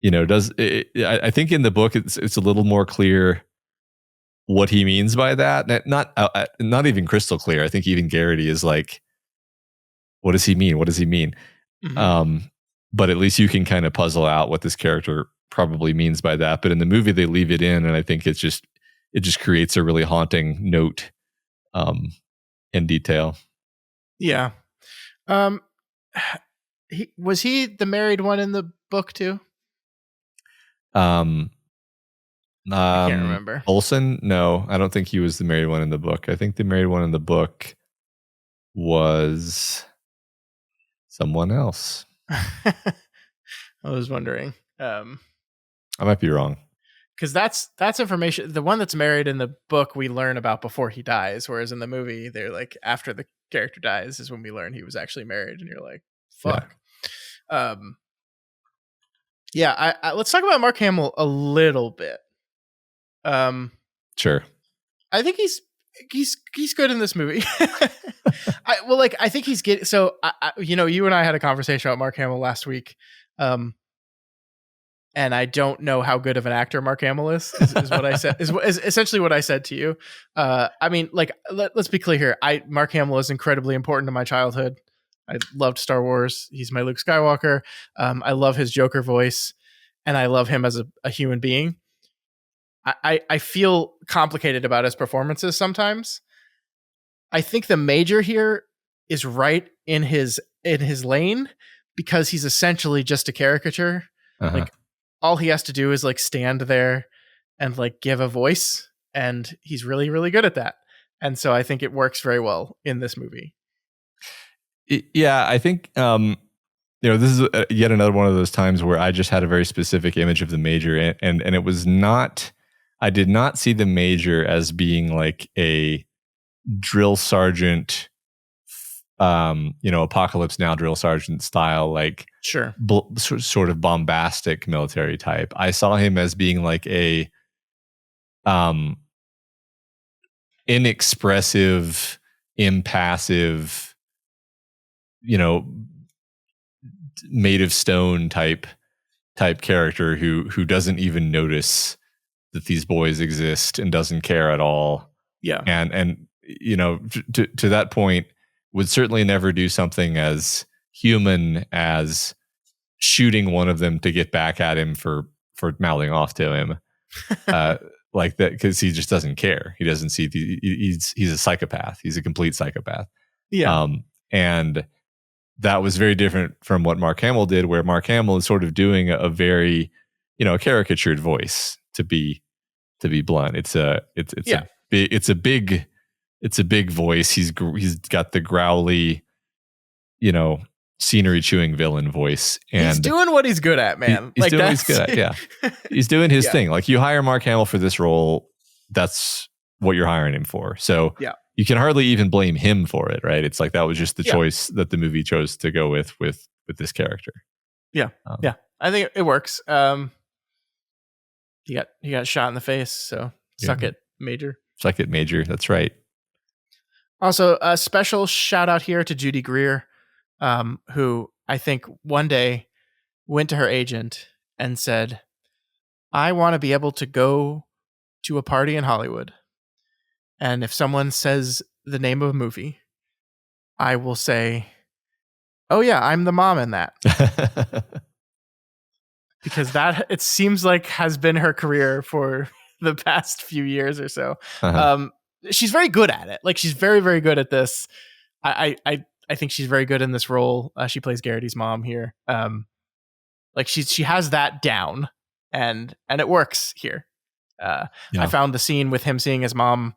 I think in the book, it's a little more clear what he means by that. Not even crystal clear. I think even Garrity is like, what does he mean? What does he mean? But at least you can kind of puzzle out what this character probably means by that. But in the movie, they leave it in, and I think it just creates a really haunting note in detail. Yeah. Was he the married one in the book too? I can't remember. Olsen? No, I don't think he was the married one in the book. I think the married one in the book was someone else. I was wondering. I might be wrong. because that's information. The one that's married in the book we learn about before he dies, whereas in the movie they're like after the character dies is when we learn he was actually married, and you're like, fuck. I let's talk about Mark Hamill a little bit. Sure. I think he's good in this movie. I think he's getting, so you and I had a conversation about Mark Hamill last week. And I don't know how good of an actor Mark Hamill is what I said, is essentially what I said to you. Let's be clear here. Mark Hamill is incredibly important to my childhood. I loved Star Wars. He's my Luke Skywalker. I love his Joker voice, and I love him as a human being. I feel complicated about his performances sometimes. I think the Major here is right in his lane because he's essentially just a caricature. Uh-huh. Like, all he has to do is like stand there and like give a voice, and he's really, really good at that. And so I think it works very well in this movie. Yeah, I think this is yet another one of those times where I just had a very specific image of the Major, and it was not. I did not see the Major as being like a drill sergeant, Apocalypse Now drill sergeant style, like sure, sort of bombastic military type. I saw him as being like a inexpressive, impassive, made of stone type character who doesn't even notice that these boys exist and doesn't care at all. Yeah, and to that point, would certainly never do something as human as shooting one of them to get back at him for mouthing off to him, like that, because he just doesn't care. He doesn't see he's a psychopath. He's a complete psychopath. Yeah, and that was very different from what Mark Hamill did, where Mark Hamill is sort of doing a very caricatured voice, to be blunt. It's a big voice. He's got the growly, scenery chewing villain voice, and he's doing what he's good at, man. He's doing what he's good at. Yeah, he's doing his thing. Like, you hire Mark Hamill for this role, that's what you're hiring him for. So you can hardly even blame him for it, right? It's like that was just the choice that the movie chose to go with this character. Yeah, I think it works. He got shot in the face, so suck it, Major. Suck it, Major. That's right. Also, a special shout out here to Judy Greer, who I think one day went to her agent and said, I want to be able to go to a party in Hollywood, and if someone says the name of a movie, I will say, oh yeah, I'm the mom in that. Because that, it seems like, has been her career for the past few years or so. Uh-huh. She's very good at it. Like, she's very, very good at this. I think she's very good in this role. She plays Garrity's mom here. Like, she has that down, and it works here. I found the scene with him seeing his mom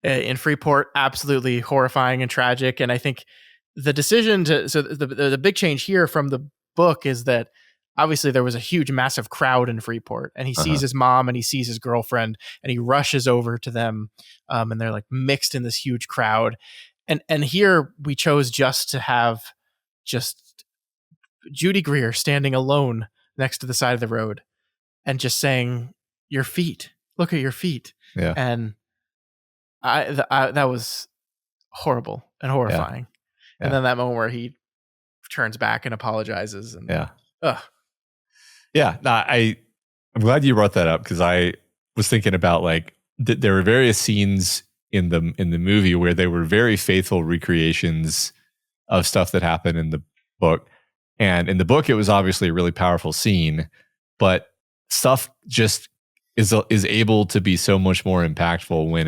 in Freeport absolutely horrifying and tragic. And I think the decision the big change here from the book is that obviously there was a huge, massive crowd in Freeport, and he sees his mom and he sees his girlfriend, and he rushes over to them, and they're like mixed in this huge crowd. And here we chose just to have just Judy Greer standing alone next to the side of the road and just saying, your feet, look at your feet. Yeah. And that was horrible and horrifying. Yeah. And then that moment where he turns back and apologizes. And I'm glad you brought that up, because I was thinking about, like, there were various scenes in the movie where they were very faithful recreations of stuff that happened in the book. And in the book, it was obviously a really powerful scene, but stuff just is able to be so much more impactful when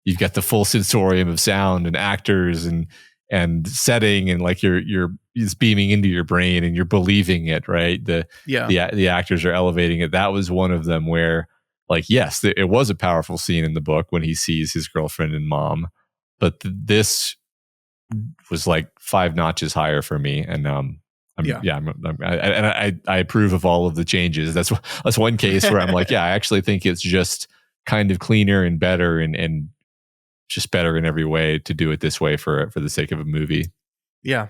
you've got the full sensorium of sound and actors and setting, and like it's beaming into your brain and you're believing it, right? The actors are elevating it. That was one of them where, like, yes, it was a powerful scene in the book when he sees his girlfriend and mom, but this was like 5 notches higher for me. And I approve of all of the changes. That's one case where I'm like, yeah, I actually think it's just kind of cleaner and better and just better in every way to do it this way for the sake of a movie. Yeah.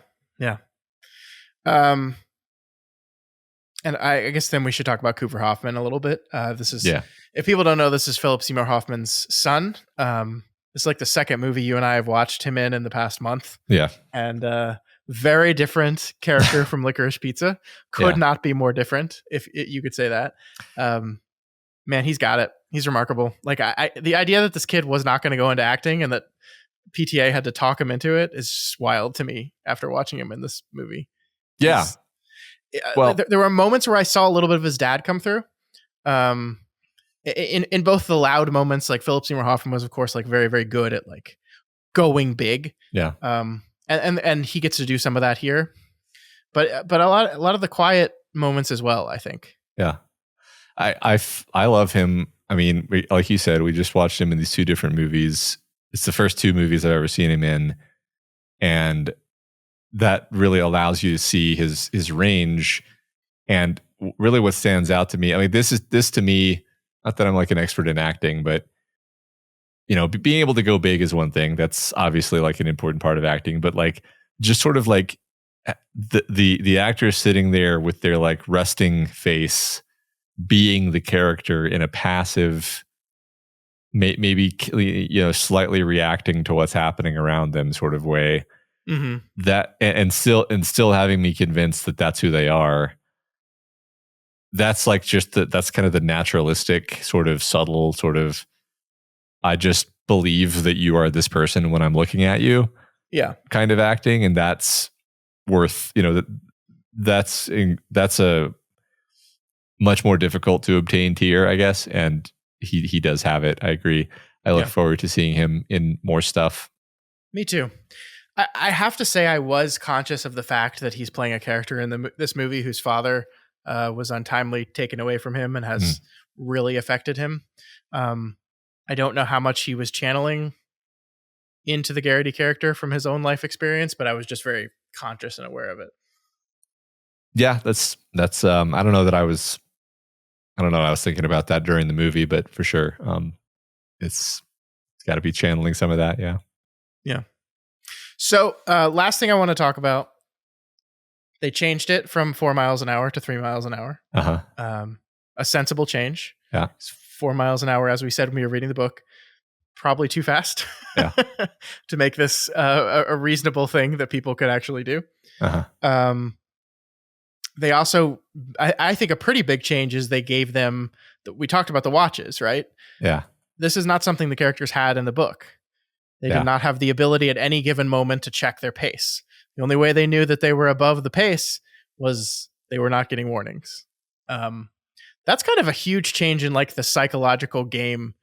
And I guess then we should talk about Cooper Hoffman a little bit. If people don't know, this is Philip Seymour Hoffman's son. It's like the second movie you and I have watched him in the past month. Yeah. And very different character from Licorice Pizza. Could not be more different, if you could say that. Man, he's got it. He's remarkable. Like the idea that this kid was not going to go into acting and that PTA had to talk him into it is just wild to me after watching him in this movie. Yeah. Well, there were moments where I saw a little bit of his dad come through. In both the loud moments, like Philip Seymour Hoffman was, of course, like very, very good at like going big. Yeah. And he gets to do some of that here, but a lot of the quiet moments as well, I think. Yeah. I love him. I mean, like you said, we just watched him in these two different movies. It's the first two movies I've ever seen him in, and that really allows you to see his range. And really what stands out to me, I mean, this to me, not that I'm like an expert in acting, but being able to go big is one thing. That's obviously like an important part of acting, but like just sort of like the actor sitting there with their like resting face, being the character in a passive, maybe slightly reacting to what's happening around them sort of way. Mm-hmm. That and still having me convinced that that's who they are. That's like that's kind of the naturalistic sort of subtle sort of, I just believe that you are this person when I'm looking at you. Yeah. Kind of acting. And that's worth, that's a much more difficult to obtain tier, I guess. And he does have it. I agree. I look forward to seeing him in more stuff. Me too. I have to say I was conscious of the fact that he's playing a character in this movie whose father was untimely taken away from him and has really affected him. I don't know how much he was channeling into the Garrity character from his own life experience, but I was just very conscious and aware of it. Yeah, that's I don't know what I was thinking about that during the movie, but for sure, it's got to be channeling some of that. Yeah. Yeah. So last thing I want to talk about, they changed it from 4 miles an hour to 3 miles an hour. Uh-huh. A sensible change. Yeah. 4 miles an hour, as we said when we were reading the book, probably too fast to make this a reasonable thing that people could actually do. Uh-huh. They also, I think a pretty big change is they gave them, we talked about the watches, right? Yeah. This is not something the characters had in the book. They did not have the ability at any given moment to check their pace. The only way they knew that they were above the pace was they were not getting warnings. That's kind of a huge change in like the psychological game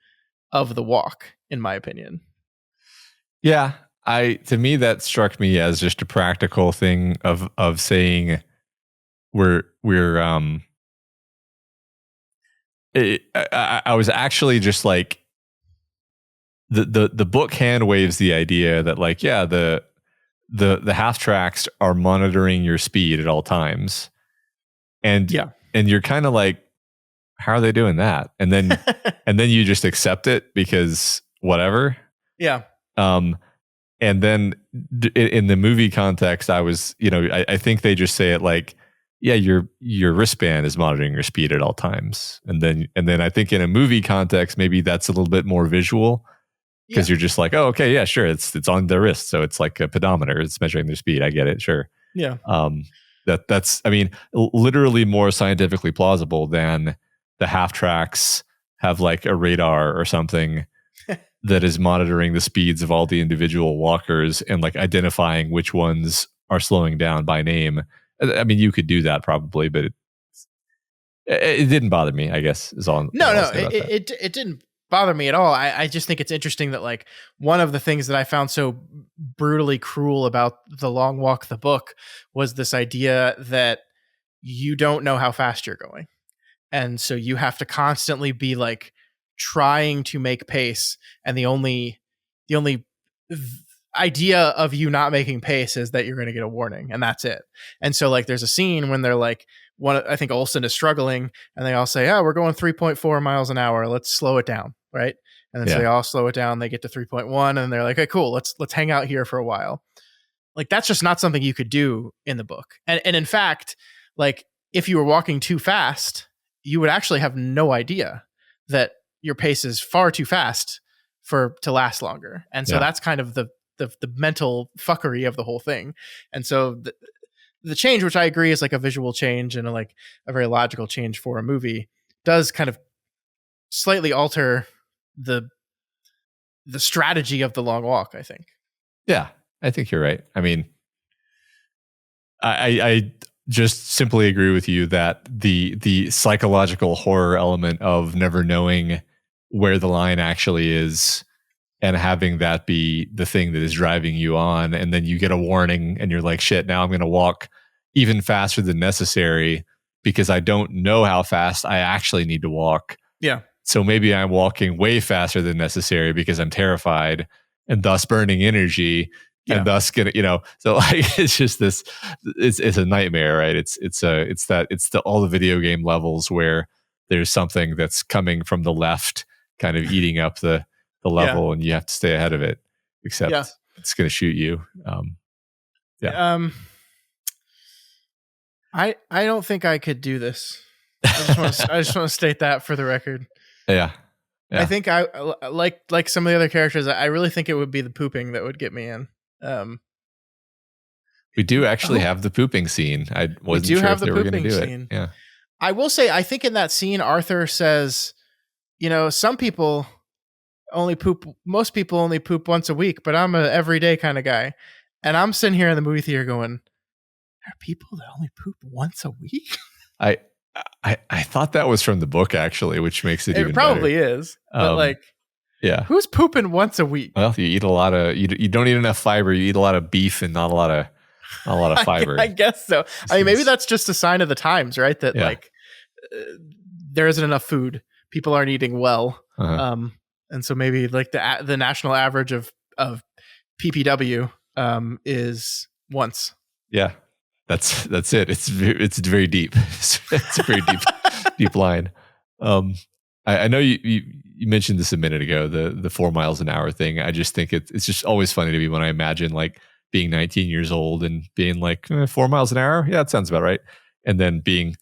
of the walk, in my opinion. Yeah. To me, that struck me as just a practical thing of saying I was actually just like, the book hand waves the idea that like, yeah, the half tracks are monitoring your speed at all times. And you're kind of like, how are they doing that? And then you just accept it because whatever. Yeah. And then in the movie context, I was, I think they just say it like, yeah, your wristband is monitoring your speed at all times. And then I think in a movie context, maybe that's a little bit more visual. Because you're just like, oh, okay, yeah, sure. It's on their wrist, so it's like a pedometer. It's measuring their speed. I get it, sure. Yeah. That's I mean, literally more scientifically plausible than the half tracks have like a radar or something that is monitoring the speeds of all the individual walkers and like identifying which ones are slowing down by name. I mean, you could do that probably, but it didn't bother me, I guess, is all. No, it didn't bother me at all. I just think it's interesting that like one of the things that I found so brutally cruel about The Long Walk, the book, was this idea that you don't know how fast you're going. And so you have to constantly be like trying to make pace. And the only idea of you not making pace is that you're going to get a warning, and that's it. And so like there's a scene when they're like, I think Olsen is struggling, and they all say, "Oh, we're going 3.4 miles an hour. Let's slow it down." Right. And then so they all slow it down. They get to 3.1 and they're like, "Okay, cool. Let's hang out here for a while." Like that's just not something you could do in the book. And in fact, like if you were walking too fast, you would actually have no idea that your pace is far too fast to last longer. And so that's kind of the mental fuckery of the whole thing. And so the change, which I agree is like a visual change and a very logical change for a movie, does kind of slightly alter the strategy of the long walk, I think. Yeah, I think you're right. I mean, I just simply agree with you that the psychological horror element of never knowing where the line actually is and having that be the thing that is driving you on, and then you get a warning and you're like, shit, now I'm going to walk even faster than necessary because I don't know how fast I actually need to walk. Yeah. So maybe I'm walking way faster than necessary because I'm terrified and thus burning energy and thus gonna, so like it's just this, it's a nightmare, right? It's all the video game levels where there's something that's coming from the left kind of eating up the level and you have to stay ahead of it, except it's going to shoot you. I don't think I could do this. I just want to state that for the record. Yeah. I think I like some of the other characters. I really think it would be the pooping that would get me in. We do actually have the pooping scene. I wasn't sure if they were going to do it. Yeah. I will say, I think in that scene, Arthur says, some people most people only poop once a week, but I'm an everyday kind of guy. And I'm sitting here in the movie theater going, there are people that only poop once a week? I thought that was from the book, actually, which makes it even probably better. Is. But who's pooping once a week? Well, you eat a lot of, you don't eat enough fiber. You eat a lot of beef and not a lot of fiber. I guess so. I mean, maybe that's just a sign of the times, right? That there isn't enough food. People aren't eating well. Uh-huh. And so maybe like the national average of PPW is once. Yeah, that's it. It's very deep. It's a very deep line. I know you mentioned this a minute ago, the 4 miles an hour thing. I just think it's just always funny to me when I imagine like being 19 years old and being like 4 miles an hour. Yeah, that sounds about right. And then being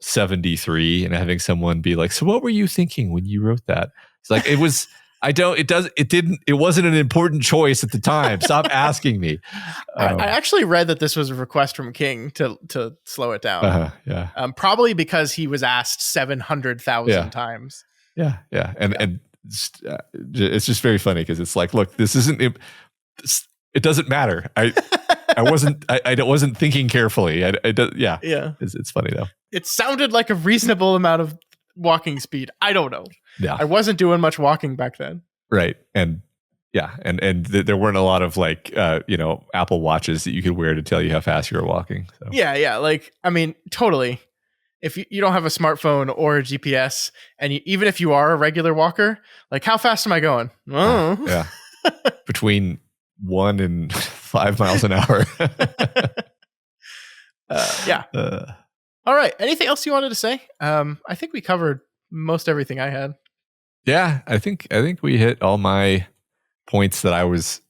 73 and having someone be like, so what were you thinking when you wrote that? It's like, it wasn't an important choice at the time. Stop asking me. I actually read that this was a request from King to slow it down. Probably because he was asked 700,000 times. Yeah. And it's just very funny because it's like, look, this isn't, it doesn't matter. I wasn't thinking carefully. It's funny though. It sounded like a reasonable amount of walking speed. I don't know. Yeah. I wasn't doing much walking back then. Right. And there weren't a lot of like, Apple Watches that you could wear to tell you how fast you were walking. So. Yeah. Like, I mean, totally. If you don't have a smartphone or a GPS, and even if you are a regular walker, like how fast am I going? Yeah. Between 1 and 5 miles an hour. All right. Anything else you wanted to say? I think we covered most everything I had. Yeah, I think we hit all my points that I was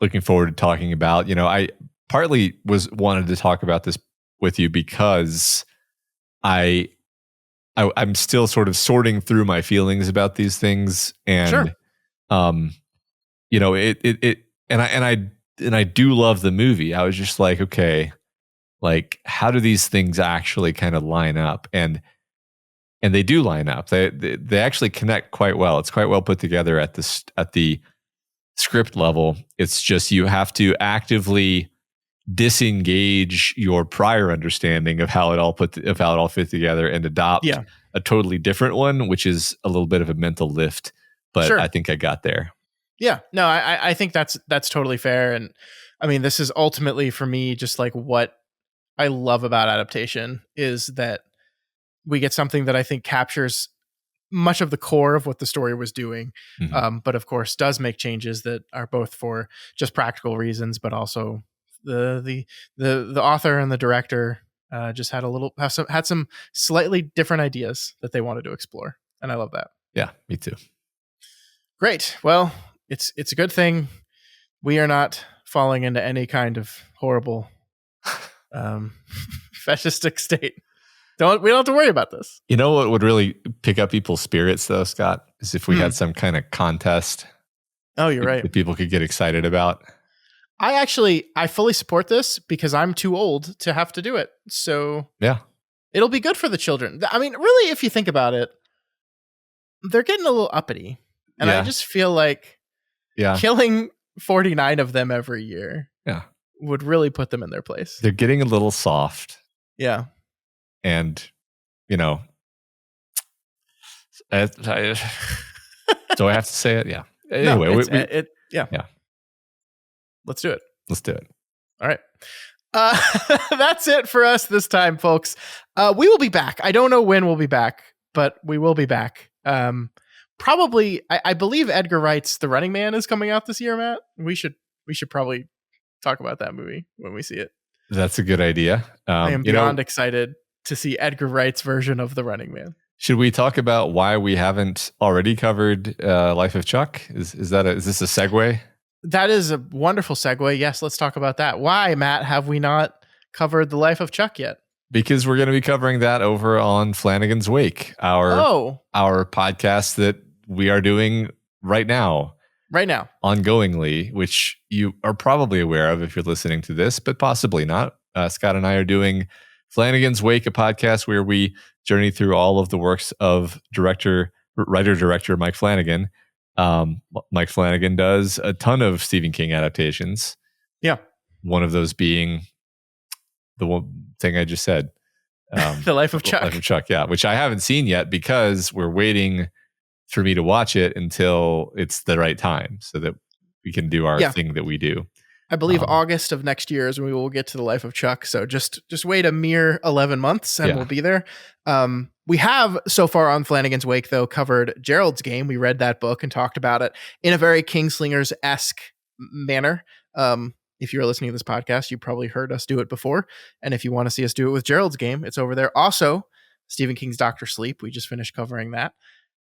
looking forward to talking about. I partly wanted to talk about this with you because I'm still sort of sorting through my feelings about these things, and sure. I do love the movie. I was just like, okay, like how do these things actually kind of line up? And they do line up. They actually connect quite well. It's quite well put together at the script level. It's just you have to actively disengage your prior understanding of how it all fit together and adopt a totally different one, which is a little bit of a mental lift. But sure. I think I got there. Yeah, no, I think that's totally fair. And I mean, this is ultimately for me just like what I love about adaptation is that we get something that I think captures much of the core of what the story was doing. Mm-hmm. But of course does make changes that are both for just practical reasons, but also the author and the director just had some slightly different ideas that they wanted to explore. And I love that. Yeah, me too. Great. Well, it's a good thing we are not falling into any kind of horrible fascistic state. We don't have to worry about this. You know what would really pick up people's spirits, though, Scott, is if we had some kind of contest. Oh, you're right. That people could get excited about. I fully support this because I'm too old to have to do it. So yeah, it'll be good for the children. I mean, really, if you think about it, they're getting a little uppity. And I just feel like killing 49 of them every year would really put them in their place. They're getting a little soft. Yeah. And, you know, do I have to say it? Yeah. Anyway, yeah. Let's do it. Let's do it. All right. That's it for us this time, folks. We will be back. I don't know when we'll be back, but we will be back. Probably, I believe Edgar Wright's The Running Man is coming out this year, Matt. We should probably talk about that movie when we see it. That's a good idea. I am beyond excited to see Edgar Wright's version of The Running Man. Should we talk about why we haven't already covered Life of Chuck? Is this a segue? That is a wonderful segue. Yes, let's talk about that. Why, Matt, have we not covered The Life of Chuck yet? Because we're going to be covering that over on Flanagan's Wake, our podcast that we are doing right now, ongoingly, which you are probably aware of if you're listening to this, but possibly not. Scott and I are doing Flanagan's Wake, a podcast where we journey through all of the works of writer-director Mike Flanagan. Mike Flanagan does a ton of Stephen King adaptations. Yeah. One of those being the one thing I just said. The Life of Chuck. Life of Chuck, yeah. Which I haven't seen yet because we're waiting for me to watch it until it's the right time so that we can do our thing that we do. I believe August of next year is when we will get to The Life of Chuck. So just wait a mere 11 months and we'll be there. We have so far on Flanagan's Wake, though, covered Gerald's Game. We read that book and talked about it in a very Kingslingers-esque manner. If you're listening to this podcast, you probably heard us do it before. And if you want to see us do it with Gerald's Game, it's over there. Also, Stephen King's Dr. Sleep. We just finished covering that.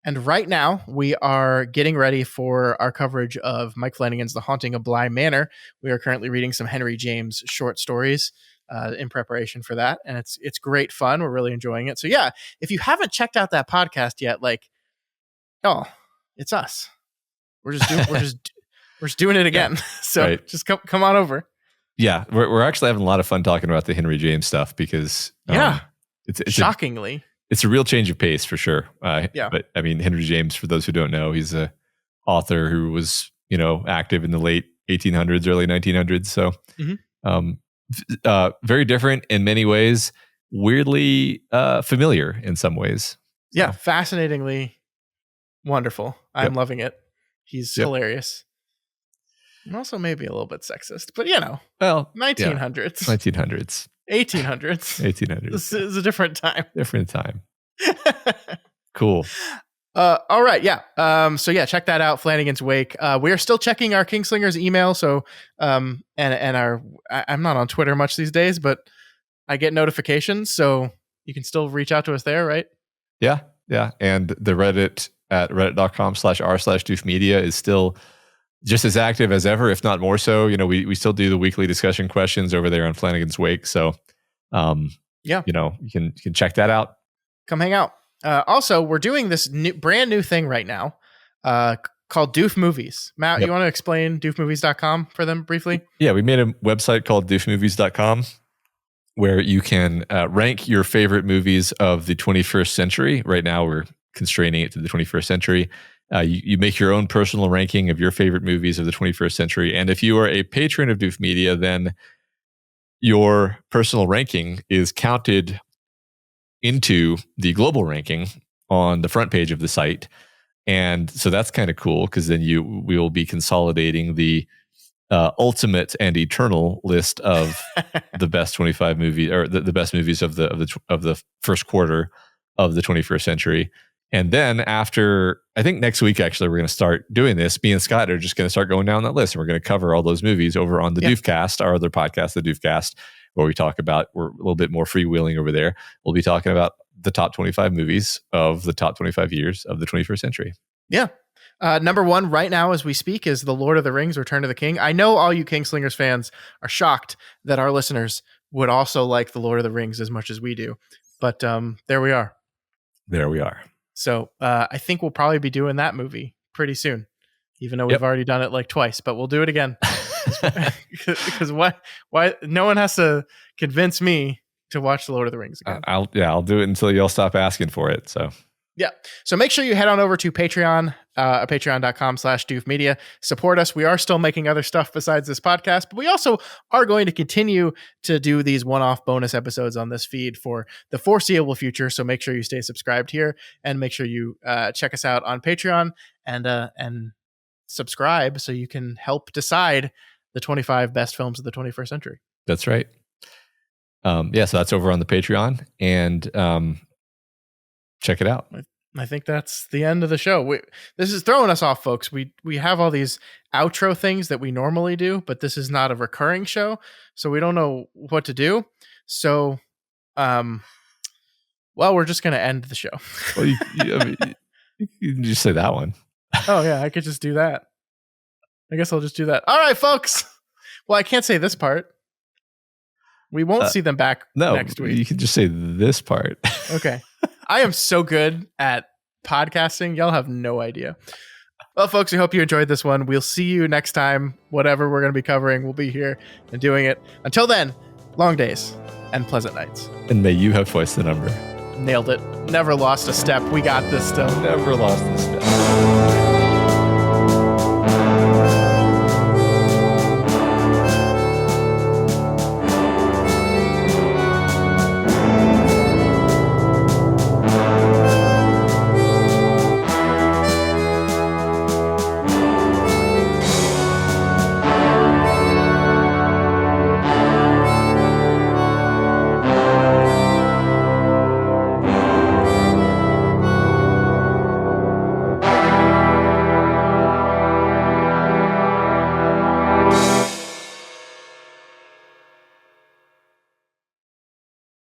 And right now, we are getting ready for our coverage of Mike Flanagan's The Haunting of Bly Manor. We are currently reading some Henry James short stories in preparation for that. And it's great fun. We're really enjoying it. So yeah, if you haven't checked out that podcast yet, it's us. We're just doing it again. So just come on over. Yeah, we're actually having a lot of fun talking about the Henry James stuff because it's shockingly. It's a real change of pace for sure. But I mean, Henry James, for those who don't know, he's a author who was, active in the late 1800s, early 1900s. So very different in many ways, weirdly familiar in some ways. So. Yeah, fascinatingly wonderful. I'm loving it. He's hilarious. And also maybe a little bit sexist, but 1900s. 1900s. 1800s. This is a different time. Cool. All right. Yeah. So check that out. Flanagan's Wake. We are still checking our Kingslingers email. So, and I'm not on Twitter much these days, but I get notifications. So you can still reach out to us there, right? Yeah. Yeah. And the Reddit at reddit.com/r/doofmedia is still just as active as ever, if not more so. We still do the weekly discussion questions over there on Flanagan's Wake. So, you can check that out. Come hang out. Also, we're doing this brand new thing right now called Doof Movies. Matt, you want to explain doofmovies.com for them briefly? Yeah, we made a website called doofmovies.com where you can rank your favorite movies of the 21st century. Right now, we're constraining it to the 21st century. You make your own personal ranking of your favorite movies of the 21st century. And if you are a patron of Doof Media, then your personal ranking is counted into the global ranking on the front page of the site. And so that's kind of cool because then we will be consolidating the ultimate and eternal list of the best 25 movies or the best movies of the first quarter of the 21st century. And then after, I think next week, actually, we're going to start doing this. Me and Scott are just going to start going down that list, and we're going to cover all those movies over on the Doofcast, our other podcast, the Doofcast, where we talk about, we're a little bit more freewheeling over there. We'll be talking about the top 25 movies of the top 25 years of the 21st century. Yeah. Number one right now as we speak is The Lord of the Rings, Return of the King. I know all you Kingslingers fans are shocked that our listeners would also like The Lord of the Rings as much as we do. But there we are. There we are. So I think we'll probably be doing that movie pretty soon, even though we've already done it like twice, but we'll do it again. Because why no one has to convince me to watch The Lord of the Rings again. I'll do it until y'all stop asking for it. So yeah. So make sure you head on over to Patreon, patreon.com/doofmedia. Support us. We are still making other stuff besides this podcast, but we also are going to continue to do these one-off bonus episodes on this feed for the foreseeable future. So make sure you stay subscribed here, and make sure you check us out on Patreon and subscribe so you can help decide the 25 best films of the 21st century. That's right. So that's over on the Patreon, and check it out. I think that's the end of the show. This is throwing us off, folks. We have all these outro things that we normally do, but this is not a recurring show, so we don't know what to do. So, we're just going to end the show. Well, you can just say that one. Oh, yeah, I could just do that. I guess I'll just do that. All right, folks. Well, I can't say this part. We won't see them back next week. You can just say this part. Okay. I am so good at podcasting. Y'all have no idea. Well, folks, we hope you enjoyed this one. We'll see you next time. Whatever we're going to be covering, we'll be here and doing it. Until then, long days and pleasant nights. And may you have twice the number. Nailed it. Never lost a step. We got this still. Never lost a step.